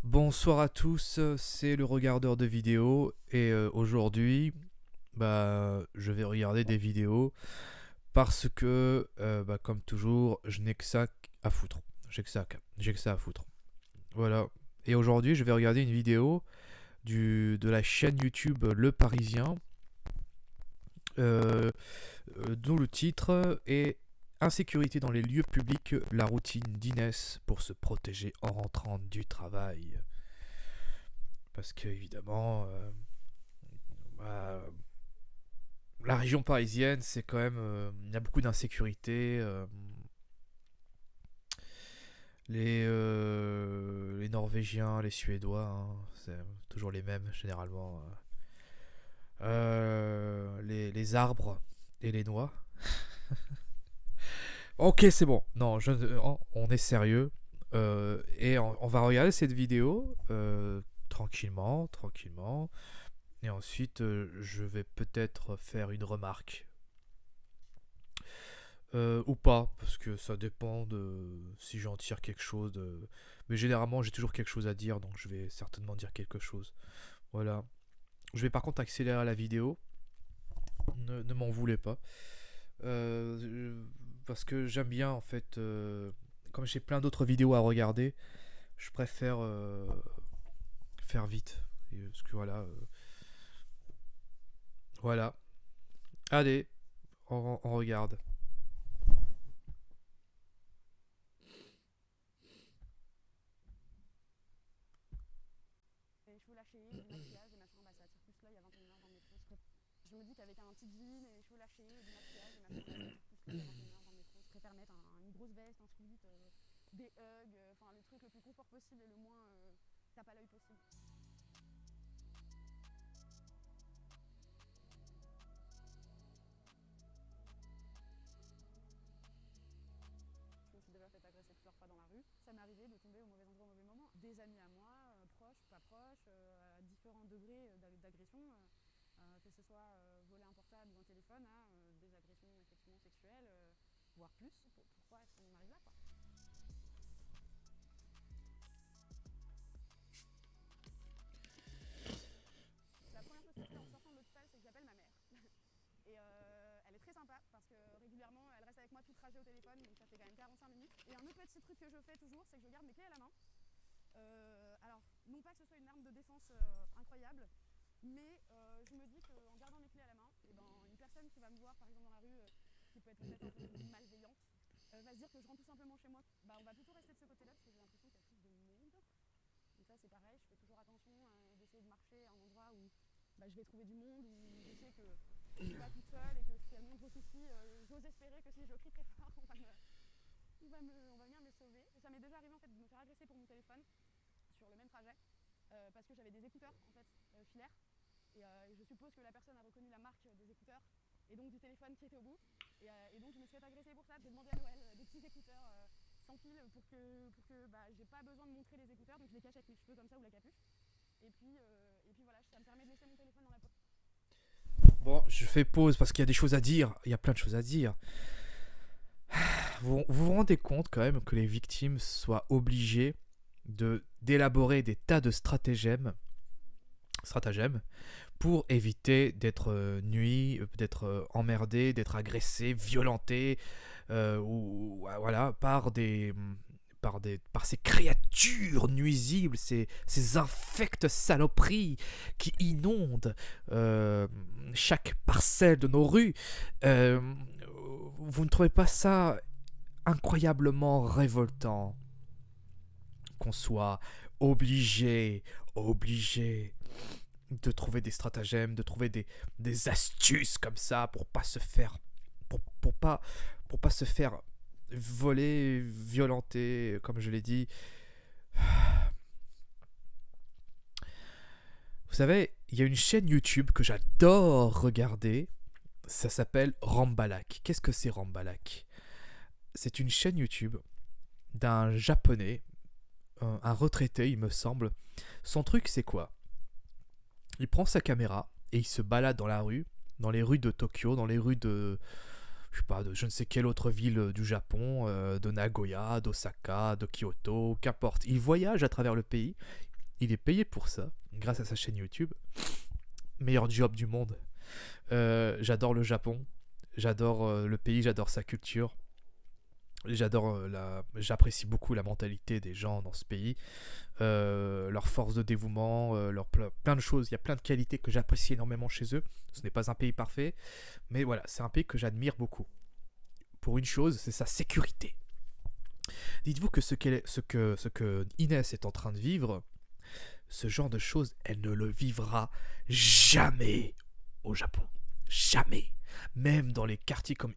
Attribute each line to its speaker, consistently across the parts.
Speaker 1: Bonsoir à tous, c'est le regardeur de vidéos et aujourd'hui, je vais regarder des vidéos parce que, comme toujours, je n'ai que ça à foutre. J'ai que ça à foutre. Voilà. Et aujourd'hui, je vais regarder une vidéo de la chaîne YouTube Le Parisien, euh, dont le titre est Insécurité dans les lieux publics, la routine d'Inès pour se protéger en rentrant du travail. Parce que évidemment, bah, la région parisienne, c'est quand même, il y a beaucoup d'insécurité. Les Norvégiens, les Suédois, hein, c'est toujours les mêmes généralement. Les arbres et les noix. Ok, c'est bon. Non, on est sérieux. Et on va regarder cette vidéo tranquillement, tranquillement. Et ensuite, je vais peut-être faire une remarque. Ou pas, parce que ça dépend de si j'en tire quelque chose. Mais généralement, j'ai toujours quelque chose à dire, donc je vais certainement dire quelque chose. Voilà. Je vais par contre accélérer la vidéo. Ne m'en voulez pas. Parce que j'aime bien, en fait, comme j'ai plein d'autres vidéos à regarder, je préfère faire vite. Parce que voilà. Voilà. Allez, on regarde.
Speaker 2: Les cheveux lâchés, du maquillage, des machins, ça attire plus l'œil à 21h dans le métro. Je me dis qu'avec un petit jean et les cheveux lâchés, du maquillage, des machins, ça attire plus l'œil à 21h dans le métro. Je préfère mettre une grosse veste, un sweat, des hugs, enfin le truc le plus confort possible et le moins tape à l'œil possible. Je me suis déjà fait agresser plusieurs fois dans la rue. Ça m'est arrivé de tomber au mauvais endroit au mauvais moment. Des amis à moi, proches, pas proches, à différents degrés d'agression, que ce soit voler un portable ou un téléphone, à des agressions effectivement sexuelles, voire plus. Pourquoi est-ce qu'on en arrive là, quoi? La première chose que je fais en sortant de l'hôpital, c'est que j'appelle ma mère. Et elle est très sympa parce que régulièrement, elle reste avec moi tout le trajet au téléphone, donc ça fait quand même 45 minutes. Et un autre petit truc que je fais toujours, c'est que je garde mes clés à la main. Alors, non pas que ce soit une arme de défense incroyable, mais je me dis qu'en gardant mes clés à la main, et ben, une personne qui va me voir, par exemple dans la rue, qui peut être peut-être un peu malveillante, va se dire que je rentre tout simplement chez moi. Bah, on va plutôt rester de ce côté-là parce que j'ai l'impression qu'il y a plus de monde. Donc ça, c'est pareil, je fais toujours attention d'essayer de marcher à un endroit où je vais trouver du monde, où je sais que je suis pas toute seule et que s'il y a le moindre souci, j'ose espérer que si je crie très fort, on va venir me sauver. Et ça m'est déjà arrivé en fait de me faire agresser pour mon téléphone sur le même trajet parce que j'avais des écouteurs en fait filaires et je suppose que la personne a reconnu la marque des écouteurs et donc du téléphone qui était au bout et donc je me suis fait agresser pour ça. J'ai demandé à Noël des petits écouteurs sans fil pour que j'ai pas besoin de montrer les écouteurs, donc je les cache avec mes cheveux comme ça ou la capuche. Et puis voilà, ça me permet de laisser mon téléphone dans la poche.
Speaker 1: Bon, je fais pause parce qu'il y a des choses à dire. Il y a plein de choses à dire. Vous rendez compte quand même que les victimes soient obligées d'élaborer des tas de stratagèmes pour éviter d'être nuit, d'être emmerdé, d'être agressé, violenté, voilà, par ces créatures nuisibles, ces infectes saloperies qui inondent chaque parcelle de nos rues. Euh, vous ne trouvez pas ça incroyablement révoltant qu'on soit obligé de trouver des stratagèmes, de trouver des astuces comme ça pour pas se faire voler, violenter, comme je l'ai dit. Vous savez, il y a une chaîne YouTube que j'adore regarder. Ça s'appelle Rambalak. Qu'est-ce que c'est Rambalak? C'est une chaîne YouTube d'un japonais, un retraité, il me semble. Son truc, c'est quoi? Il prend sa caméra et il se balade dans la rue, dans les rues de Tokyo, dans les rues de, je sais pas, de je ne sais quelle autre ville du Japon, de Nagoya, d'Osaka, de Kyoto, qu'importe. Il voyage à travers le pays Il est payé pour ça, grâce à sa chaîne YouTube. Meilleur job du monde. J'adore le Japon. J'adore le pays, j'adore sa culture. J'apprécie beaucoup la mentalité des gens dans ce pays, leur force de dévouement, plein de choses. Il y a plein de qualités que j'apprécie énormément chez eux. Ce n'est pas un pays parfait, mais voilà, c'est un pays que j'admire beaucoup. Pour une chose, c'est sa sécurité. Dites-vous que ce que Inès est en train de vivre, ce genre de choses, elle ne le vivra jamais au Japon. Jamais. Même dans les quartiers comme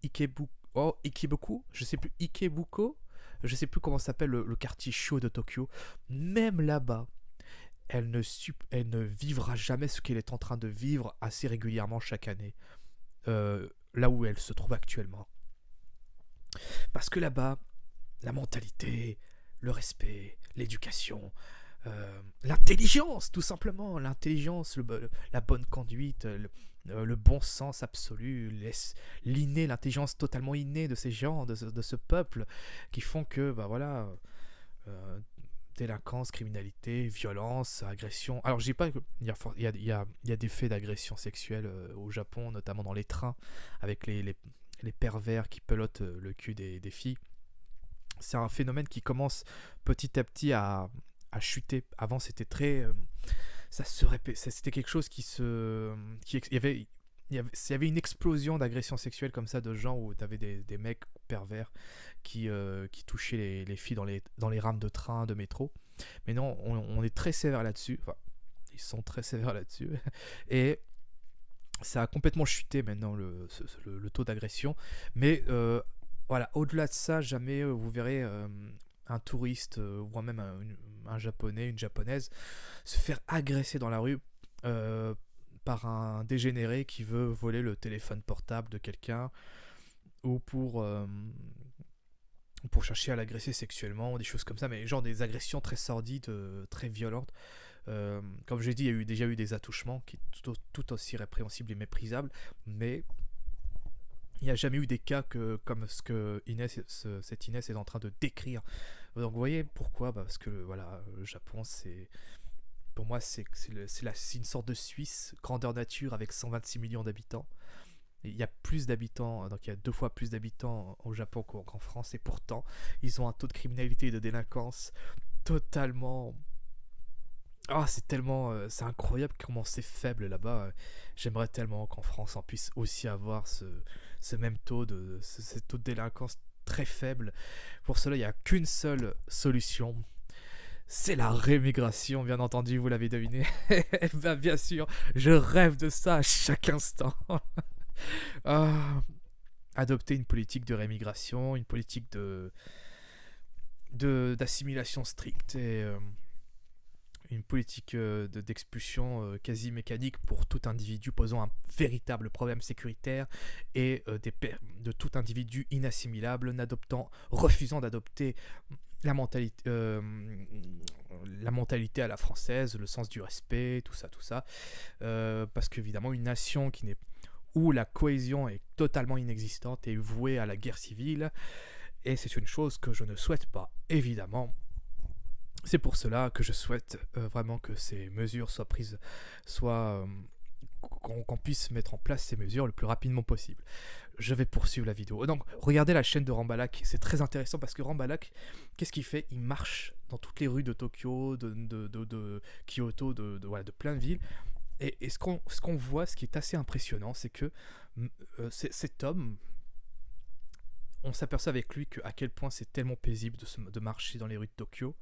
Speaker 1: Ikibuku, je sais plus, Ikebuko, je sais plus comment s'appelle le quartier chaud de Tokyo. Même là-bas, elle ne vivra jamais ce qu'elle est en train de vivre assez régulièrement chaque année, là où elle se trouve actuellement. Parce que là-bas, la mentalité, le respect, l'éducation, l'intelligence, tout simplement, l'intelligence, la bonne conduite, le bon sens absolu, l'inné, l'intelligence totalement innée de ces gens, de ce peuple, qui font que, bah voilà, délinquance, criminalité, violence, agression. Alors je dis pas qu'il y a des faits d'agression sexuelle au Japon, notamment dans les trains, avec les pervers qui pelotent le cul des filles. C'est un phénomène qui commence petit à petit à chuter. Avant, c'était très... ça se répète. C'était quelque chose il y avait une explosion d'agressions sexuelles comme ça, de gens où tu avais des mecs pervers qui touchaient les filles dans les rames de train, de métro. Mais non, on est très sévère là-dessus. Enfin, ils sont très sévères là-dessus. Et ça a complètement chuté maintenant, le taux d'agression. Mais voilà, au-delà de ça, jamais vous verrez un touriste ou même un japonais, une japonaise se faire agresser dans la rue par un dégénéré qui veut voler le téléphone portable de quelqu'un, ou pour chercher à l'agresser sexuellement, des choses comme ça, mais genre des agressions très sordides, très violentes. Comme j'ai dit, il y a déjà eu des attouchements qui sont tout aussi répréhensibles et méprisables, mais il n'y a jamais eu des cas comme ce que cette Inès est en train de décrire. Donc vous voyez pourquoi, parce que voilà, le Japon, pour moi, c'est une sorte de Suisse, grandeur nature, avec 126 millions d'habitants. Il y a plus d'habitants, donc il y a 2 fois plus d'habitants au Japon qu'en France, et pourtant, ils ont un taux de criminalité et de délinquance totalement... Ah, c'est incroyable comment c'est faible là-bas. J'aimerais tellement qu'en France, on puisse aussi avoir ce même taux ce taux de délinquance très faible. Pour cela, il n'y a qu'une seule solution. C'est la rémigration, bien entendu, vous l'avez deviné. Ben, bien sûr, je rêve de ça à chaque instant. Adopter une politique de rémigration, une politique d'assimilation stricte, et une politique d'expulsion quasi mécanique pour tout individu posant un véritable problème sécuritaire, et de tout individu inassimilable refusant d'adopter la mentalité à la française, le sens du respect, tout ça. Parce qu'évidemment, une nation où la cohésion est totalement inexistante et vouée à la guerre civile, et c'est une chose que je ne souhaite pas, évidemment. C'est pour cela que je souhaite vraiment que ces mesures soient prises, qu'on puisse mettre en place ces mesures le plus rapidement possible. Je vais poursuivre la vidéo. Donc, regardez la chaîne de Rambalak, c'est très intéressant parce que Rambalak, qu'est-ce qu'il fait? Il marche dans toutes les rues de Tokyo, de Kyoto, de plein de villes. Et ce qu'on voit, ce qui est assez impressionnant, c'est que cet homme, on s'aperçoit avec lui à quel point c'est tellement paisible de marcher dans les rues de Tokyo,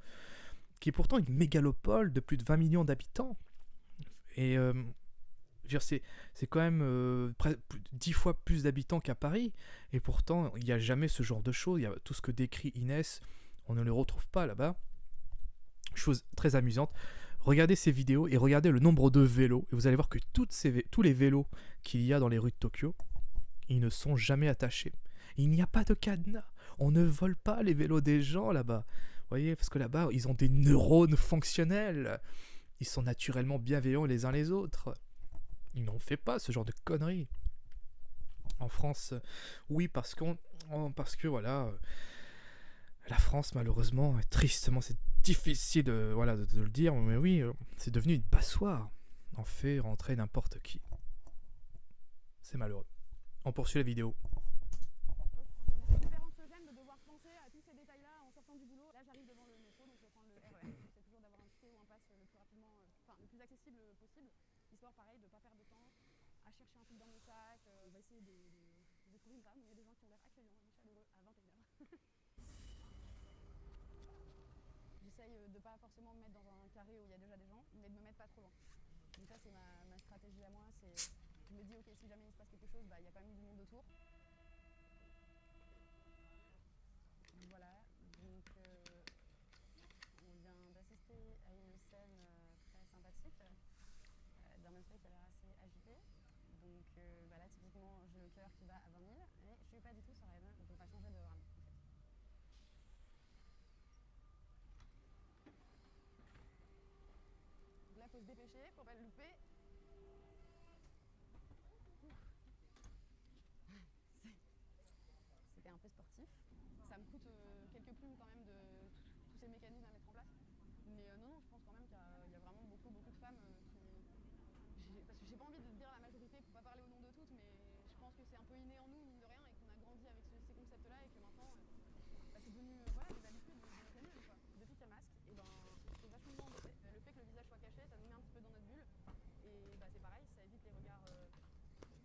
Speaker 1: qui est pourtant une mégalopole de plus de 20 millions d'habitants. Et c'est quand même 10 fois plus d'habitants qu'à Paris. Et pourtant, il n'y a jamais ce genre de choses. Tout ce que décrit Inès, on ne le retrouve pas là-bas. Chose très amusante. Regardez ces vidéos et regardez le nombre de vélos. Et vous allez voir que tous les vélos qu'il y a dans les rues de Tokyo, ils ne sont jamais attachés. Il n'y a pas de cadenas. On ne vole pas les vélos des gens là-bas. Vous voyez, parce que là-bas, ils ont des neurones fonctionnels. Ils sont naturellement bienveillants les uns les autres. Ils n'ont fait pas ce genre de conneries. En France, oui, parce que voilà, La France, malheureusement, tristement, c'est difficile de le dire, mais oui, c'est devenu une passoire. On fait rentrer n'importe qui. C'est malheureux. On poursuit la vidéo.
Speaker 2: C'est hyper anxiogène de devoir penser à tous ces détails-là en sortant du boulot. Là, j'arrive devant le métro, donc je vais prendre le RER. J'essaie toujours d'avoir un ticket ou un pass le plus rapidement, le plus accessible possible, histoire, pareil, de ne pas perdre de temps à chercher un truc dans mon sac. On va essayer de trouver une rame. Il y a des gens qui ont l'air accueillants et chaleureux à 21h. J'essaye de ne pas forcément me mettre dans un carré où il y a déjà des gens, mais de me mettre pas trop loin. Donc ça, c'est ma stratégie à moi. Je me dis, ok, si jamais il se passe quelque chose, il y a quand même du monde autour. Voilà, donc on vient d'assister à une scène très sympathique d'un monsieur qui a l'air assez agité. Donc là, typiquement, j'ai le cœur qui bat à 20 000 et je suis pas du tout sereine, donc on va changer de rame en fait. Donc là, il faut se dépêcher pour pas le louper. C'était un peu sportif. Ça me coûte quelques plumes quand même de tous ces mécanismes à mettre en place. Mais non, je pense quand même qu'il y a vraiment beaucoup de femmes parce que j'ai pas envie de dire la majorité pour pas parler au nom de toutes, mais je pense que c'est un peu inné en nous, mine de rien, et qu'on a grandi avec ces concepts-là, et que maintenant, c'est devenu des habitudes de nos familles, quoi. Depuis qu'il y a le masque, et c'est vachement embêté. Le fait que le visage soit caché, ça nous met un petit peu dans notre bulle, et c'est pareil, ça évite les regards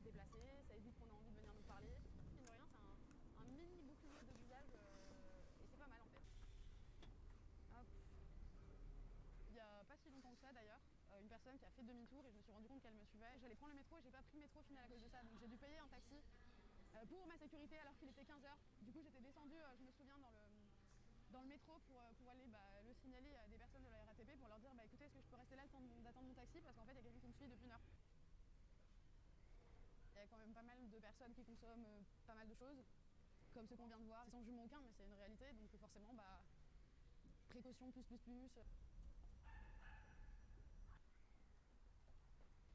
Speaker 2: déplacés, ça évite qu'on ait envie de venir nous parler. Mine de rien, c'est un mini bouclier de visage, et c'est pas mal en fait. Hop. Il y a pas si longtemps que ça d'ailleurs, une personne qui a fait demi-tour et je me suis rendu compte qu'elle me suivait. J'allais prendre le métro et j'ai pas pris le métro au final à cause de ça, donc j'ai dû payer un taxi pour ma sécurité alors qu'il était 15h. Du coup j'étais descendue, je me souviens, dans le métro pour aller le signaler à des personnes de la RATP pour leur dire écoutez, est-ce que je peux rester là le temps d'attendre mon taxi parce qu'en fait il y a quelqu'un qui me suit depuis une heure. Il y a quand même pas mal de personnes qui consomment pas mal de choses, comme ce qu'on vient de voir. C'est sans jumeau aucun, mais c'est une réalité, donc forcément précaution plus.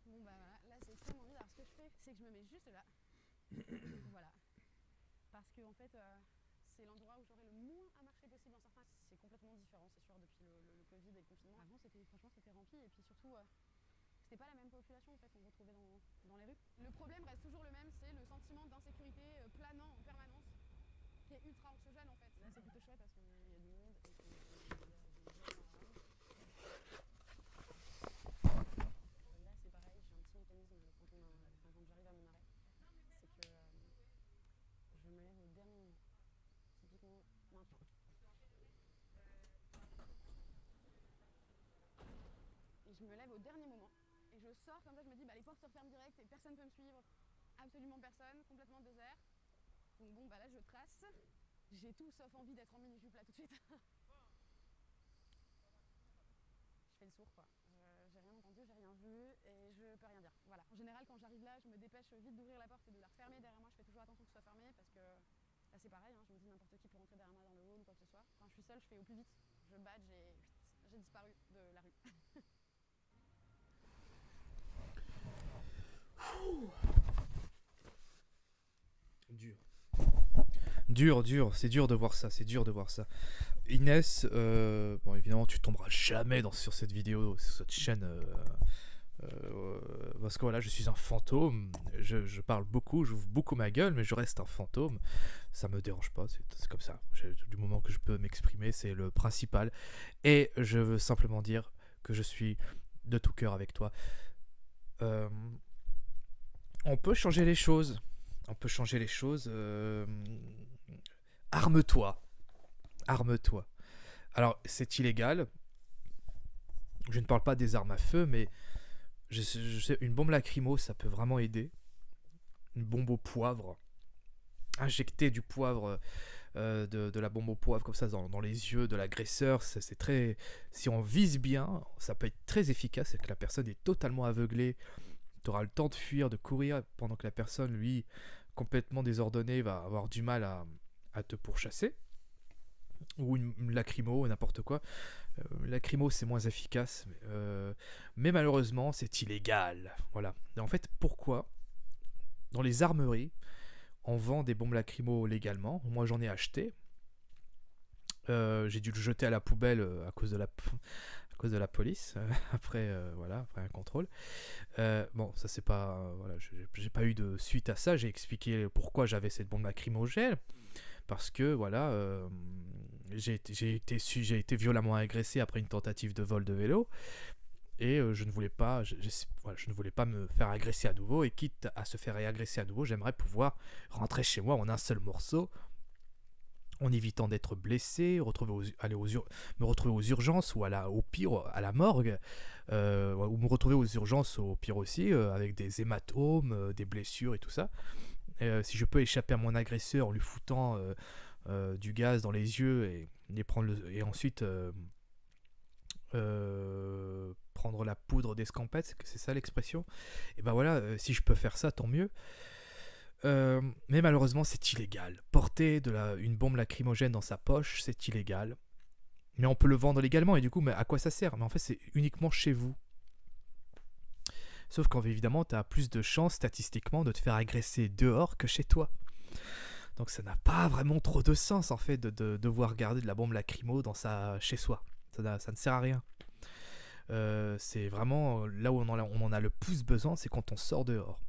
Speaker 2: Bon là c'est extrêmement bizarre. Ce que je fais, c'est que je me mets juste là. Voilà. Parce que en fait, c'est l'endroit où j'aurais le moins à marcher possible en sortant. C'est complètement différent, c'est sûr, depuis le Covid et le confinement. Avant, franchement, c'était rempli. Et puis surtout, c'était pas la même population en fait qu'on retrouvait dans les rues. Le problème reste toujours le même, c'est le sentiment d'insécurité planant en permanence, qui est ultra anxiogène en fait. Là, c'est plutôt chouette parce qu'il y a du monde et qu'il y a des gens. Là, c'est pareil, j'ai un petit mécanisme quand j'arrive à mon arrêt, c'est que je me lève au dernier moment, typiquement maintenant. Et je me lève au dernier moment et je sors comme ça, je me dis les portes se referment direct et personne peut me suivre, absolument personne, complètement désert. Donc bon là je trace, j'ai tout sauf envie d'être en mini-jupe là tout de suite. Je fais le sourd quoi, j'ai rien entendu, j'ai rien vu et je peux rien dire. Voilà. En général quand j'arrive là, je me dépêche vite d'ouvrir la porte et de la refermer derrière moi, je fais toujours attention que ce soit fermé parce que là c'est pareil, je me dis n'importe qui peut rentrer derrière moi dans le hall ou quoi que ce soit. Quand je suis seule, je fais au plus vite, je badge et j'ai disparu de la rue.
Speaker 1: Dur, c'est dur de voir ça, Inès, bon évidemment tu tomberas jamais sur cette vidéo, sur cette chaîne, parce que voilà, je suis un fantôme, je parle beaucoup, j'ouvre beaucoup ma gueule, mais je reste un fantôme, ça me dérange pas, c'est comme ça, du moment que je peux m'exprimer, c'est le principal, et je veux simplement dire que je suis de tout cœur avec toi. On peut changer les choses, arme-toi. Alors, c'est illégal. Je ne parle pas des armes à feu, mais je sais, une bombe lacrymo, ça peut vraiment aider. Une bombe au poivre. Injecter du poivre, de la bombe au poivre comme ça dans les yeux de l'agresseur, c'est très... Si on vise bien, ça peut être très efficace, c'est que la personne est totalement aveuglée. Tu auras le temps de fuir, de courir, pendant que la personne, lui, complètement désordonnée, va avoir du mal à te pourchasser. Ou une lacrymo, n'importe quoi. Lacrymo, c'est moins efficace, mais malheureusement, c'est illégal. Voilà. Et en fait, pourquoi dans les armeries, on vend des bombes lacrymo légalement? Moi, j'en ai acheté. J'ai dû le jeter à la poubelle à cause de la police. Après un contrôle. Bon, ça c'est pas, voilà, j'ai pas eu de suite à ça. J'ai expliqué pourquoi j'avais cette bombe lacrymogène, parce que voilà, j'ai été violemment agressé après une tentative de vol de vélo, et je ne voulais pas, voilà, je ne voulais pas me faire agresser à nouveau, et quitte à se faire agresser à nouveau, j'aimerais pouvoir rentrer chez moi en un seul morceau, en évitant d'être blessé, me retrouver aux urgences ou au pire à la morgue, ou me retrouver aux urgences au pire aussi, avec des hématomes, des blessures et tout ça. Si je peux échapper à mon agresseur en lui foutant du gaz dans les yeux et ensuite prendre la poudre d'escampette, c'est ça l'expression, et ben voilà, si je peux faire ça, tant mieux. Mais malheureusement, c'est illégal. Porter une bombe lacrymogène dans sa poche, c'est illégal. Mais on peut le vendre légalement, et du coup, mais à quoi ça sert? Mais en fait, c'est uniquement chez vous. Sauf qu'évidemment, tu as plus de chances statistiquement de te faire agresser dehors que chez toi. Donc ça n'a pas vraiment trop de sens en fait de devoir garder de la bombe lacrymo chez soi. Ça ne sert à rien. C'est vraiment là où on en a le plus besoin, c'est quand on sort dehors.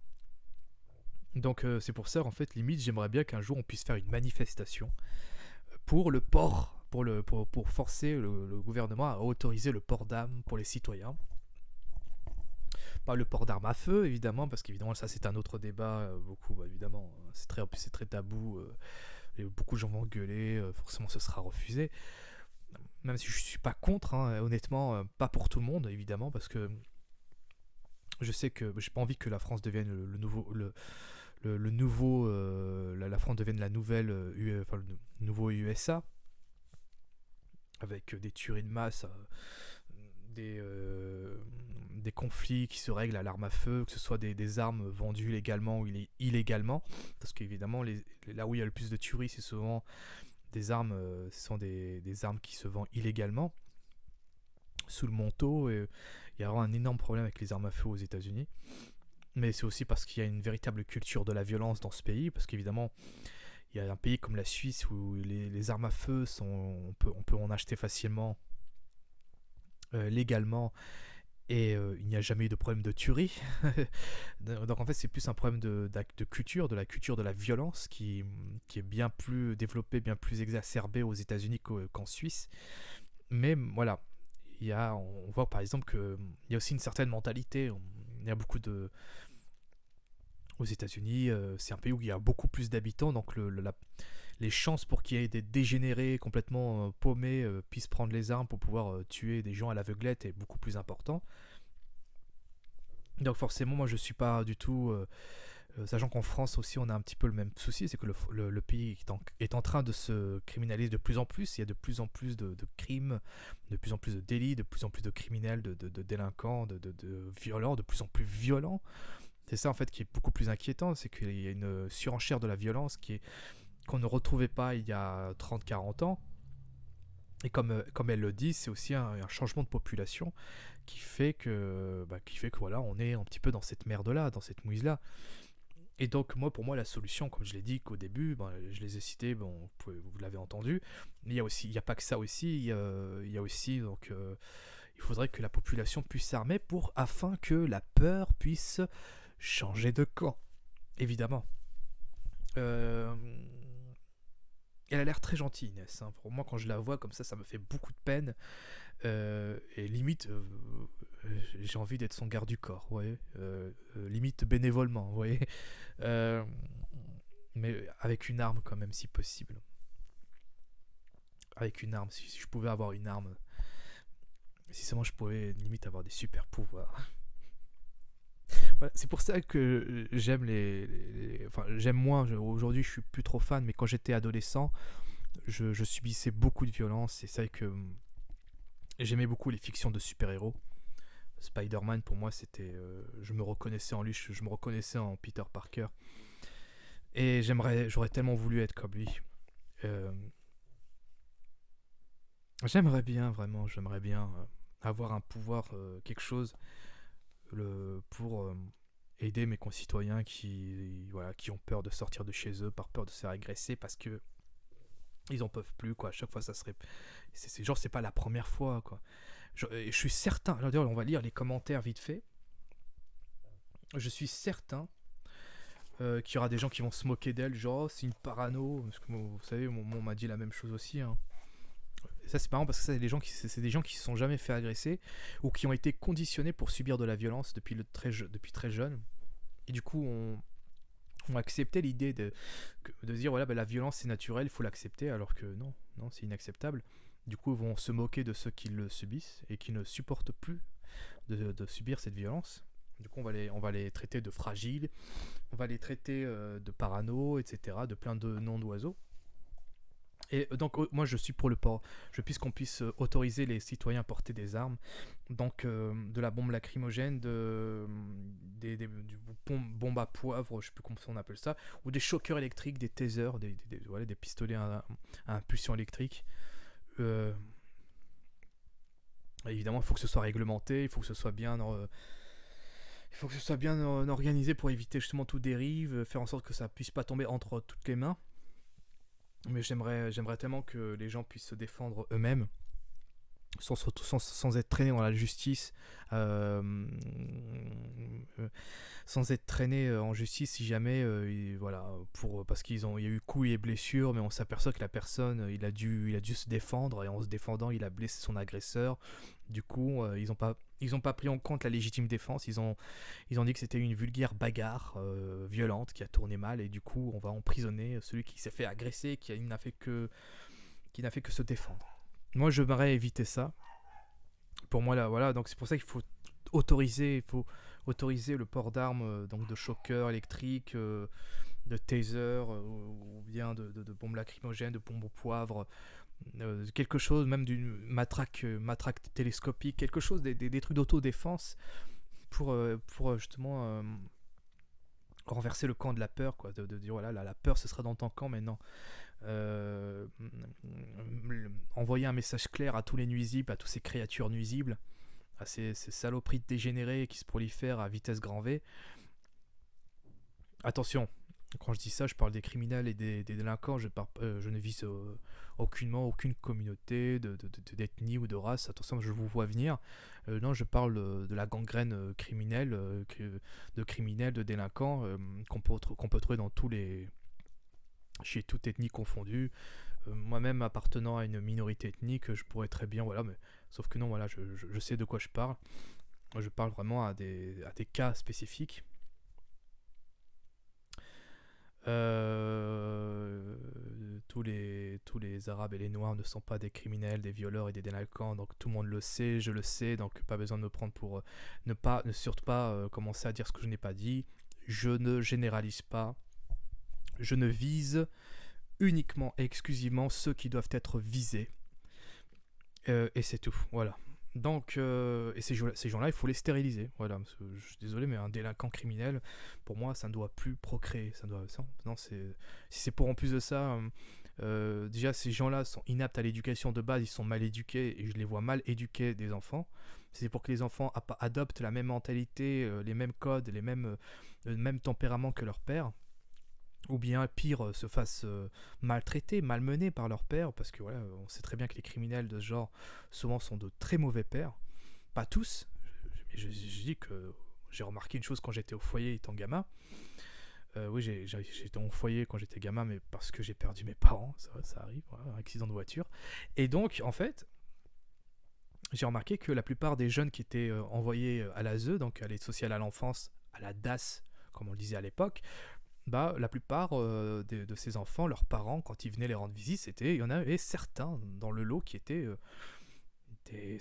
Speaker 1: Donc c'est pour ça en fait limite j'aimerais bien qu'un jour on puisse faire une manifestation pour le port, pour forcer le gouvernement à autoriser le port d'armes pour les citoyens. Pas le port d'armes à feu évidemment, parce qu'évidemment ça c'est un autre débat, évidemment c'est très tabou, et beaucoup de gens vont gueuler, forcément ce sera refusé. Même si je suis pas contre, hein, honnêtement, pas pour tout le monde évidemment, parce que je sais que j'ai pas envie que la France devienne la France devienne la nouvelle, le nouveau USA, avec des tueries de masse, des conflits qui se règlent à l'arme à feu, que ce soit des armes vendues légalement ou illégalement, parce qu'évidemment là où il y a le plus de tueries, c'est souvent des armes, ce sont des armes qui se vendent illégalement sous le manteau, et il y aura un énorme problème avec les armes à feu aux États-Unis. Mais c'est aussi parce qu'il y a une véritable culture de la violence dans ce pays, parce qu'évidemment, il y a un pays comme la Suisse où les armes à feu on peut en acheter facilement, légalement, et il n'y a jamais eu de problème de tuerie. Donc en fait, c'est plus un problème de culture, de la culture de la violence qui est bien plus développée, bien plus exacerbée aux États-Unis qu'en Suisse. Mais voilà, on voit par exemple qu'il y a aussi une certaine mentalité. Il y a beaucoup de... Aux États-Unis, c'est un pays où il y a beaucoup plus d'habitants, donc les chances pour qu'il y ait des dégénérés complètement paumés puissent prendre les armes pour pouvoir tuer des gens à l'aveuglette est beaucoup plus important. Donc forcément, moi je suis pas du tout... sachant qu'en France aussi on a un petit peu le même souci, c'est que le pays est en train de se criminaliser de plus en plus. Il y a de plus en plus de crimes, de plus en plus de délits, de plus en plus de criminels, de délinquants, de violents, de plus en plus violents. C'est ça en fait qui est beaucoup plus inquiétant, c'est qu'il y a une surenchère de la violence qu'on ne retrouvait pas il y a 30-40 ans. Et comme elle le dit, c'est aussi un changement de population qui fait que voilà, on est un petit peu dans cette merde-là, dans cette mouise-là. Et donc pour moi la solution, comme je l'ai dit qu'au début, je les ai cités, vous l'avez entendu, mais il y a pas que ça aussi, il y a aussi donc il faudrait que la population puisse s'armer afin que la peur puisse changer de camp, évidemment. Elle a l'air très gentille, Inès. Hein. Pour moi, quand je la vois comme ça me fait beaucoup de peine. Et limite, j'ai envie d'être son garde du corps, vous voyez. Limite bénévolement, vous voyez. Mais avec une arme quand même, si possible. Avec une arme, si je pouvais avoir une arme. Si seulement je pouvais limite avoir des super pouvoirs. Voilà, c'est pour ça que j'aime j'aime moins. Aujourd'hui, je suis plus trop fan, mais quand j'étais adolescent, je subissais beaucoup de violence. C'est ça que j'aimais beaucoup les fictions de super-héros. Spider-Man, pour moi, c'était... je me reconnaissais en lui, je me reconnaissais en Peter Parker. Et j'aurais tellement voulu être comme lui. J'aimerais bien avoir un pouvoir, quelque chose pour aider mes concitoyens qui ont peur de sortir de chez eux, par peur de se faire agresser, parce que Ils en peuvent plus, quoi. À chaque fois, ça serait. Genre, c'est pas la première fois, quoi. Je suis certain. Alors, d'ailleurs, on va lire les commentaires vite fait. Je suis certain qu'il y aura des gens qui vont se moquer d'elle, genre, oh, c'est une parano. Parce que, vous savez, on m'a dit la même chose aussi, hein. Et ça, c'est marrant parce que ça, c'est des gens qui se sont jamais fait agresser ou qui ont été conditionnés pour subir de la violence depuis très jeune. Et du coup, on acceptait l'idée de dire voilà, ben, la violence c'est naturel, il faut l'accepter, alors que non, non, c'est inacceptable. Du coup, ils vont se moquer de ceux qui le subissent et qui ne supportent plus de subir cette violence. Du coup, on va les traiter de fragiles, on va les traiter de parano, etc., de plein de noms d'oiseaux. Et donc, moi, je suis pour le port. Je puisse qu'on puisse autoriser les citoyens à porter des armes. Donc, de la bombe lacrymogène, du bombe à poivre, je sais plus comment on appelle ça, ou des choqueurs électriques, des tasers, voilà, des pistolets à impulsion électrique. Évidemment, il faut que ce soit réglementé, il faut que ce soit bien organisé pour éviter justement toute dérive, faire en sorte que ça puisse pas tomber entre toutes les mains. Mais j'aimerais tellement que les gens puissent se défendre eux-mêmes sans être traînés dans la justice, sans être traînés en justice si jamais, voilà, parce il y a eu coups et blessures, mais on s'aperçoit que la personne, il a dû se défendre, et en se défendant, il a blessé son agresseur. Du coup, ils ont pas pris en compte la légitime défense, ils ont dit que c'était une vulgaire bagarre violente qui a tourné mal, et du coup, on va emprisonner celui qui s'est fait agresser, qui n'a fait que se défendre. Moi, j'aimerais éviter ça. Pour moi, là, voilà, donc c'est pour ça qu'il faut autoriser le port d'armes, donc de choqueurs électriques, de tasers, ou bien de bombes lacrymogènes, de bombes au poivre, quelque chose, même d'une matraque télescopique, quelque chose, des trucs d'autodéfense pour justement renverser le camp de la peur, quoi, de dire voilà, la peur ce sera dans ton camp maintenant. Envoyer un message clair à tous les nuisibles, à toutes ces créatures nuisibles, à ces saloperies dégénérées qui se prolifèrent à vitesse grand V. Attention, quand je dis ça, je parle des criminels et des délinquants, je ne vise aucunement aucune communauté d'ethnie ou de race. Attention, je vous vois venir. Non, je parle de la gangrène criminelle, de criminels, de délinquants qu'on peut trouver dans chez toute ethnie confondue. Moi-même appartenant à une minorité ethnique, je pourrais très bien, voilà, mais sauf que non, voilà, je sais de quoi je parle. Je parle vraiment à des cas spécifiques. Tous les Arabes et les Noirs ne sont pas des criminels, des violeurs et des délinquants, donc tout le monde le sait, je le sais, donc pas besoin de me prendre pour ne surtout pas commencer à dire ce que je n'ai pas dit. Je ne généralise pas, je ne vise uniquement et exclusivement ceux qui doivent être visés, et c'est tout, voilà. Donc, et ces gens-là, il faut les stériliser. Voilà, je suis désolé, mais un délinquant criminel, pour moi, ça ne doit plus procréer. Si c'est pour en plus de ça, déjà ces gens-là sont inaptes à l'éducation de base, ils sont mal éduqués, et je les vois mal éduquer des enfants. C'est pour que les enfants adoptent la même mentalité, les mêmes codes, le même tempérament que leur père. Ou bien pire, se fassent maltraiter, malmenés par leur père, parce que voilà, on sait très bien que les criminels de ce genre souvent sont de très mauvais pères. Pas tous, mais je dis que j'ai remarqué une chose quand j'étais au foyer étant gamin. Oui, j'étais au foyer quand j'étais gamin, mais parce que j'ai perdu mes parents, ça arrive, voilà, un accident de voiture. Et donc, en fait, j'ai remarqué que la plupart des jeunes qui étaient envoyés à l'ASE, donc à l'aide sociale à l'enfance, à la DAS, comme on le disait à l'époque, la plupart de ces enfants, leurs parents, quand ils venaient les rendre visite, il y en avait certains dans le lot qui étaient des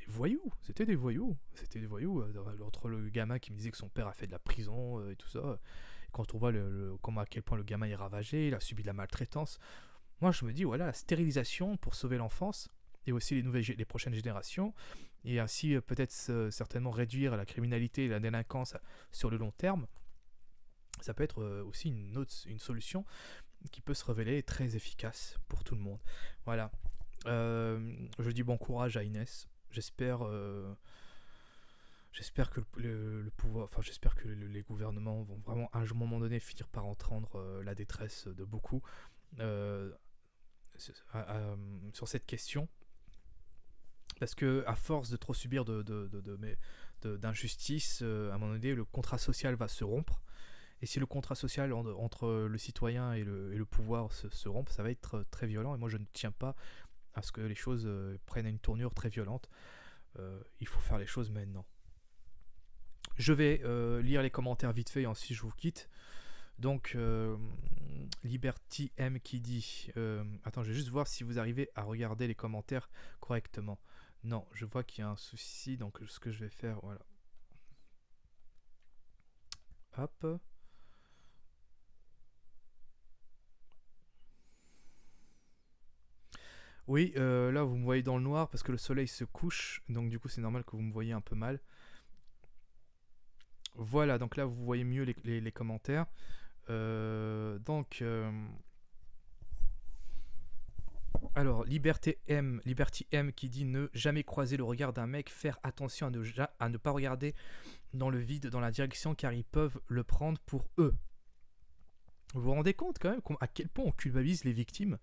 Speaker 1: voyous. C'était des voyous. Entre le gamin qui me disait que son père a fait de la prison et tout ça, et quand on voit à quel point le gamin est ravagé, il a subi de la maltraitance, moi je me dis, voilà, la stérilisation pour sauver l'enfance, et aussi les prochaines générations, et ainsi peut-être certainement réduire la criminalité et la délinquance sur le long terme. Ça peut être aussi une solution qui peut se révéler très efficace pour tout le monde. Voilà. Je dis bon courage à Inès. J'espère que le pouvoir, enfin j'espère que les gouvernements vont vraiment à un moment donné finir par entendre la détresse de beaucoup. sur cette question. Parce que à force de trop subir d'injustice, à un moment donné, le contrat social va se rompre. Et si le contrat social entre le citoyen et le pouvoir se rompt, ça va être très violent. Et moi, je ne tiens pas à ce que les choses prennent une tournure très violente. Il faut faire les choses maintenant. Je vais lire les commentaires vite fait et ensuite je vous quitte. Donc, Liberty M qui dit... attends, je vais juste voir si vous arrivez à regarder les commentaires correctement. Non, je vois qu'il y a un souci, donc ce que je vais faire, voilà. Hop. Oui, là vous me voyez dans le noir parce que le soleil se couche, donc du coup c'est normal que vous me voyez un peu mal. Voilà, donc là vous voyez mieux les commentaires. Alors, Liberty M qui dit ne jamais croiser le regard d'un mec, faire attention à ne pas regarder dans le vide, dans la direction, car ils peuvent le prendre pour eux. Vous vous rendez compte quand même à quel point on culpabilise les victimes.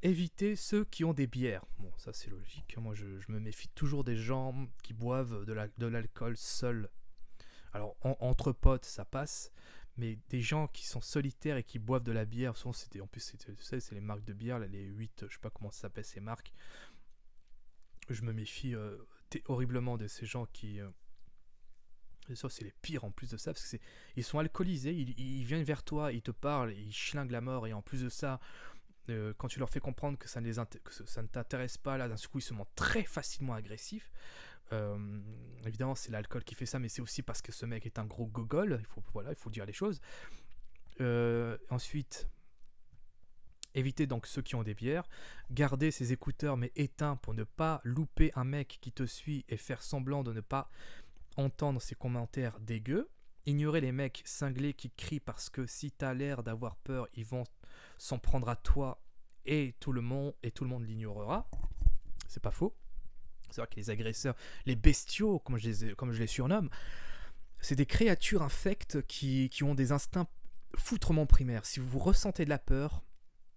Speaker 1: Éviter ceux qui ont des bières. Bon, ça c'est logique. Moi, je me méfie toujours des gens qui boivent de l'alcool seuls. Alors, entre potes, ça passe. Mais des gens qui sont solitaires et qui boivent de la bière, souvent en plus, c'est les marques de bière, là, les 8, je sais pas comment ça s'appelle ces marques. Je me méfie horriblement de ces gens qui... ça, c'est les pires en plus de ça, parce que ils sont alcoolisés, ils viennent vers toi, ils te parlent, ils schlinguent la mort, et en plus de ça, quand tu leur fais comprendre que ça ne t'intéresse pas, là d'un coup ils se montrent très facilement agressifs. Évidemment c'est l'alcool qui fait ça, mais c'est aussi parce que ce mec est un gros gogol, il faut dire les choses. Ensuite, éviter donc ceux qui ont des bières, garder ses écouteurs mais éteints pour ne pas louper un mec qui te suit et faire semblant de ne pas entendre ses commentaires dégueux. Ignorer les mecs cinglés qui crient parce que si t'as l'air d'avoir peur, ils vont s'en prendre à toi et tout le monde l'ignorera. C'est pas faux. C'est vrai que les agresseurs, les bestiaux, comme je les surnomme, c'est des créatures infectes qui ont des instincts foutrement primaires. Si vous ressentez de la peur,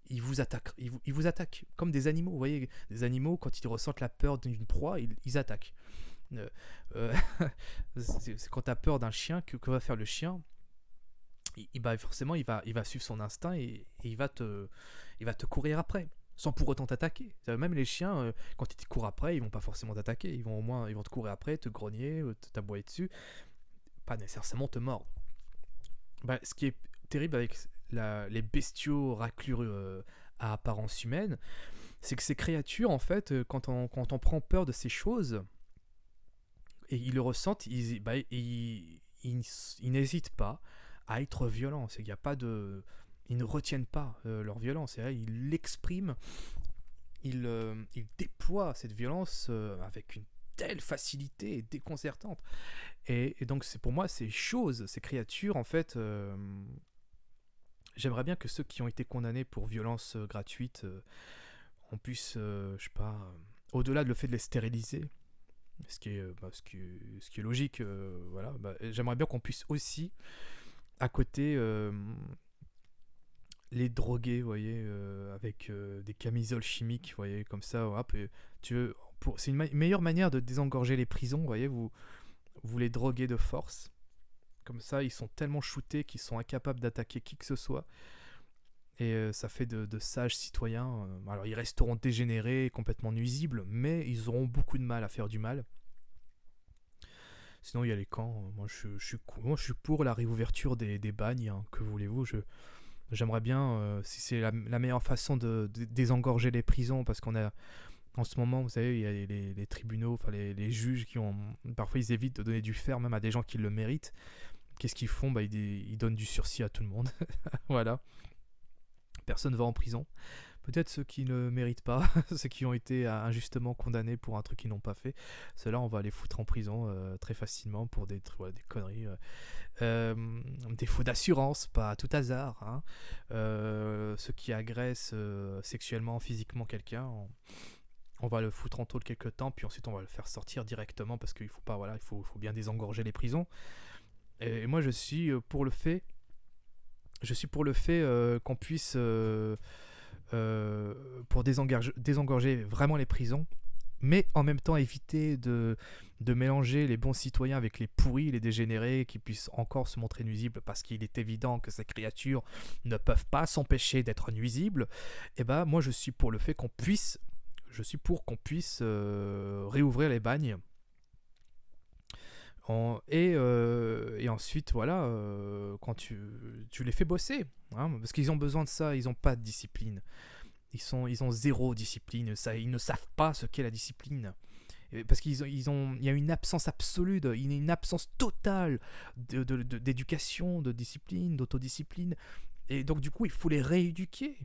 Speaker 1: ils vous attaquent. Ils vous attaquent comme des animaux. Vous voyez, des animaux, quand ils ressentent la peur d'une proie, ils attaquent. C'est quand tu as peur d'un chien, que va faire le chien? Forcément, il va suivre son instinct et il va te courir après, sans pour autant t'attaquer. Même les chiens, quand ils te courent après, ils vont pas forcément t'attaquer. Ils vont te courir après, te grogner, t'aboyer dessus, pas nécessairement te mordre. Ce qui est terrible avec les bestiaux raclures à apparence humaine, c'est que ces créatures, en fait, quand on prend peur de ces choses, et ils le ressentent, ils n'hésitent pas à être violents. Il y a pas de... Ils ne retiennent pas leur violence. Ils l'expriment, ils déploient cette violence avec une telle facilité déconcertante. Et donc pour moi, ces créatures, en fait, j'aimerais bien que ceux qui ont été condamnés pour violence gratuite, on puisse, je sais pas, au-delà de le fait de les stériliser, ce qui est logique, voilà. J'aimerais bien qu'on puisse aussi, à côté, les droguer, vous voyez, avec des camisoles chimiques, vous voyez, comme ça. Hop, c'est une meilleure manière de désengorger les prisons, vous voyez. Vous les droguez de force, comme ça, ils sont tellement shootés qu'ils sont incapables d'attaquer qui que ce soit. Et ça fait de sages citoyens. Alors ils resteront dégénérés, complètement nuisibles, mais ils auront beaucoup de mal à faire du mal. Sinon il y a les camps. Moi je suis pour la réouverture des bagnes, hein. Que voulez-vous, j'aimerais bien, si c'est la meilleure façon de désengorger les prisons, parce qu'on a en ce moment, vous savez, il y a les tribunaux, enfin les juges parfois ils évitent de donner du fer même à des gens qui le méritent. Qu'est-ce qu'ils font? Ils donnent du sursis à tout le monde. Voilà. Personne va en prison. Peut-être ceux qui ne méritent pas, ceux qui ont été injustement condamnés pour un truc qu'ils n'ont pas fait. Ceux-là, on va les foutre en prison très facilement pour des conneries. Défaut d'assurance, pas à tout hasard. Hein. Ceux qui agressent sexuellement, physiquement quelqu'un, on va le foutre en taule quelques temps, puis ensuite on va le faire sortir directement parce qu'il faut pas, voilà, il faut bien désengorger les prisons. Et moi, je suis pour le fait qu'on puisse pour désengorger vraiment les prisons, mais en même temps éviter de mélanger les bons citoyens avec les pourris, les dégénérés, qui puissent encore se montrer nuisibles, parce qu'il est évident que ces créatures ne peuvent pas s'empêcher d'être nuisibles. Et ben moi je suis pour le fait qu'on puisse, réouvrir les bagnes. Et ensuite, voilà, quand tu les fais bosser, hein, parce qu'ils ont besoin de ça, ils n'ont pas de discipline. Ils ont zéro discipline, ça, ils ne savent pas ce qu'est la discipline. Parce il y a une absence absolue, une absence totale d'éducation, de discipline, d'autodiscipline. Et donc du coup, il faut les rééduquer.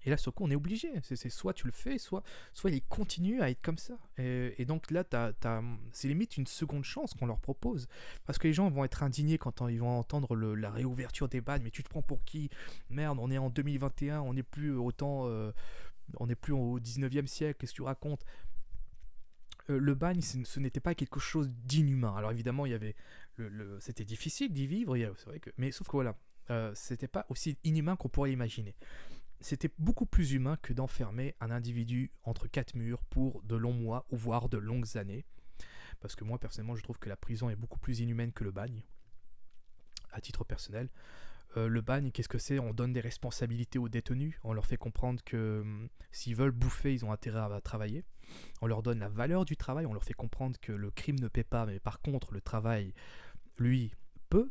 Speaker 1: Et là, sur coup, on est obligé. C'est soit tu le fais, soit ils continuent à être comme ça. Et donc là, c'est limite une seconde chance qu'on leur propose. Parce que les gens vont être indignés quand ils vont entendre la réouverture des bagnes. Mais tu te prends pour qui? Merde, on est en 2021, on n'est plus on n'est plus au 19e siècle, qu'est-ce que tu racontes? Le bagne, ce n'était pas quelque chose d'inhumain. Alors évidemment, il y avait c'était difficile d'y vivre, c'est vrai mais sauf que voilà, c'était pas aussi inhumain qu'on pourrait imaginer. C'était beaucoup plus humain que d'enfermer un individu entre quatre murs pour de longs mois ou voire de longues années. Parce que moi, personnellement, je trouve que la prison est beaucoup plus inhumaine que le bagne, à titre personnel. Le bagne, qu'est-ce que c'est? On donne des responsabilités aux détenus, on leur fait comprendre que s'ils veulent bouffer, ils ont intérêt à travailler. On leur donne la valeur du travail, on leur fait comprendre que le crime ne paie pas, mais par contre, le travail, lui, peut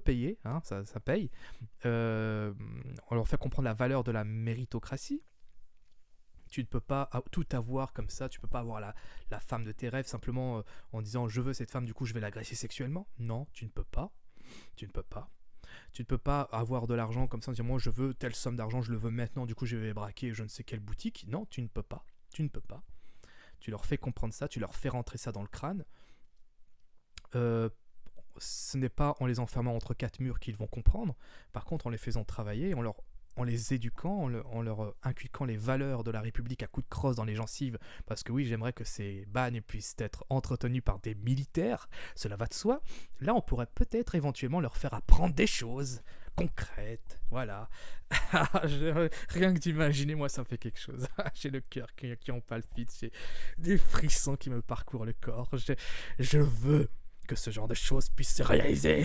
Speaker 1: payer, hein, ça paye. On leur fait comprendre la valeur de la méritocratie. Tu ne peux pas tout avoir comme ça, tu ne peux pas avoir la femme de tes rêves simplement en disant je veux cette femme, du coup je vais l'agresser sexuellement. Non, tu ne peux pas. Tu ne peux pas. Tu ne peux pas avoir de l'argent comme ça en disant moi je veux telle somme d'argent, je le veux maintenant, du coup je vais braquer je ne sais quelle boutique. Non, tu ne peux pas. Tu ne peux pas. Tu leur fais comprendre ça, tu leur fais rentrer ça dans le crâne. Ce n'est pas en les enfermant entre quatre murs qu'ils vont comprendre. Par contre, en les faisant travailler, en les éduquant, en leur inculquant les valeurs de la République à coups de crosse dans les gencives, parce que oui, j'aimerais que ces bagnes puissent être entretenus par des militaires, cela va de soi. Là, on pourrait peut-être éventuellement leur faire apprendre des choses concrètes, voilà. Rien que d'imaginer, moi, ça me fait quelque chose. J'ai le cœur qui en palpite, j'ai des frissons qui me parcourent le corps. Je veux que ce genre de choses puisse se réaliser.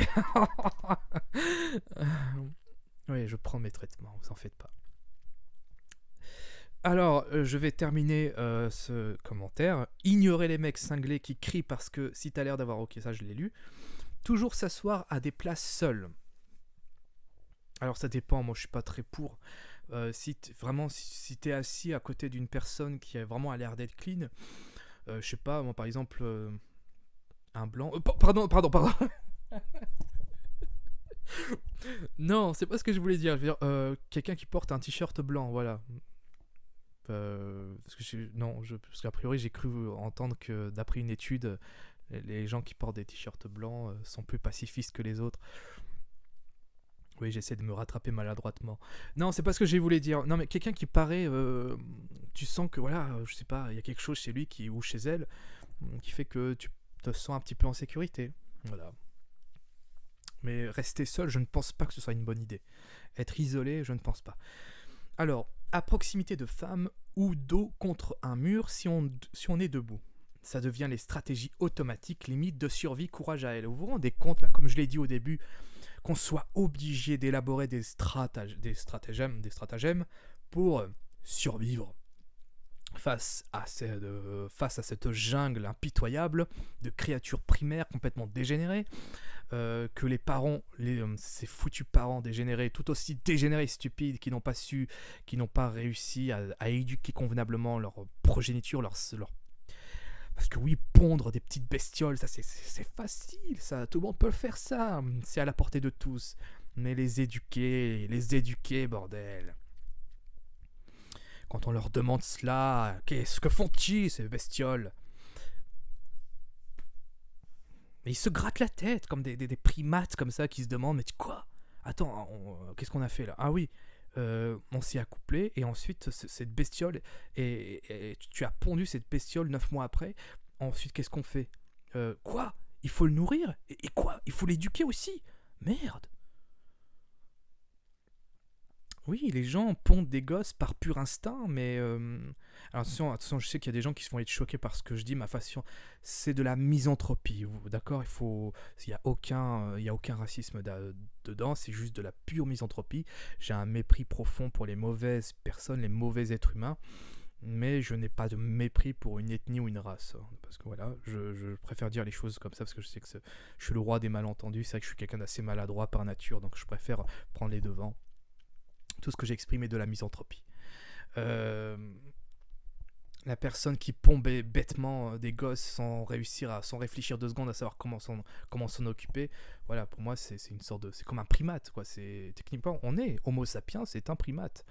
Speaker 1: Oui, je prends mes traitements, vous en faites pas. Alors, je vais terminer ce commentaire. Ignorer les mecs cinglés qui crient parce que si t'as l'air d'avoir... Ok, ça je l'ai lu. Toujours s'asseoir à des places seules. Alors ça dépend, moi je suis pas très pour. Si t'es assis à côté d'une personne qui a vraiment l'air d'être clean, je sais pas, moi par exemple... un blanc... pardon. Non, c'est pas ce que je voulais dire. Je veux dire, quelqu'un qui porte un t-shirt blanc, voilà. Parce qu'a priori, j'ai cru entendre que d'après une étude, les gens qui portent des t-shirts blancs sont plus pacifistes que les autres. Oui, j'essaie de me rattraper maladroitement. Non, c'est pas ce que je voulais dire. Non, mais quelqu'un qui paraît... tu sens que, voilà, je sais pas, il y a quelque chose chez lui ou chez elle qui fait que tu te sens un petit peu en sécurité. Voilà. Mais rester seul, je ne pense pas que ce soit une bonne idée. Être isolé, je ne pense pas. Alors, à proximité de femmes ou dos contre un mur si on est debout. Ça devient les stratégies automatiques, limite de survie, courage à elle. Vous vous rendez compte, là, comme je l'ai dit au début, qu'on soit obligé d'élaborer des stratagèmes pour survivre face à cette jungle impitoyable de créatures primaires complètement dégénérées, que les parents, ces foutus parents dégénérés, tout aussi dégénérés et stupides, qui n'ont pas réussi à éduquer convenablement leur progéniture, leur parce que oui, pondre des petites bestioles, ça c'est facile, ça, tout le monde peut le faire, ça, c'est à la portée de tous. Mais les éduquer, bordel. Quand on leur demande cela, qu'est-ce que font-ils, ces bestioles? Mais ils se grattent la tête, comme des primates comme ça, qui se demandent, mais quoi? Attends, qu'est-ce qu'on a fait là? Ah oui, on s'est accouplé, et ensuite, cette bestiole, et tu as pondu cette bestiole 9 mois après. Ensuite, qu'est-ce qu'on fait? Quoi? Il faut le nourrir? Et quoi? Il faut l'éduquer aussi? Merde! Oui, les gens pondent des gosses par pur instinct, mais alors attention, je sais qu'il y a des gens qui vont être choqués par ce que je dis. Ma façon, c'est de la misanthropie, d'accord. Il y a aucun racisme dedans. C'est juste de la pure misanthropie. J'ai un mépris profond pour les mauvaises personnes, les mauvais êtres humains, mais je n'ai pas de mépris pour une ethnie ou une race, hein, parce que voilà, je préfère dire les choses comme ça parce que je sais que je suis le roi des malentendus. C'est vrai que je suis quelqu'un d'assez maladroit par nature, donc je préfère prendre les devants. Tout ce que j'ai exprimé de la misanthropie. Euh, la personne qui pompe bêtement des gosses sans réfléchir 2 secondes à savoir comment s'en occuper, voilà, pour moi c'est une sorte de, c'est comme un primate, quoi. C'est techniquement, on est Homo sapiens, c'est un primate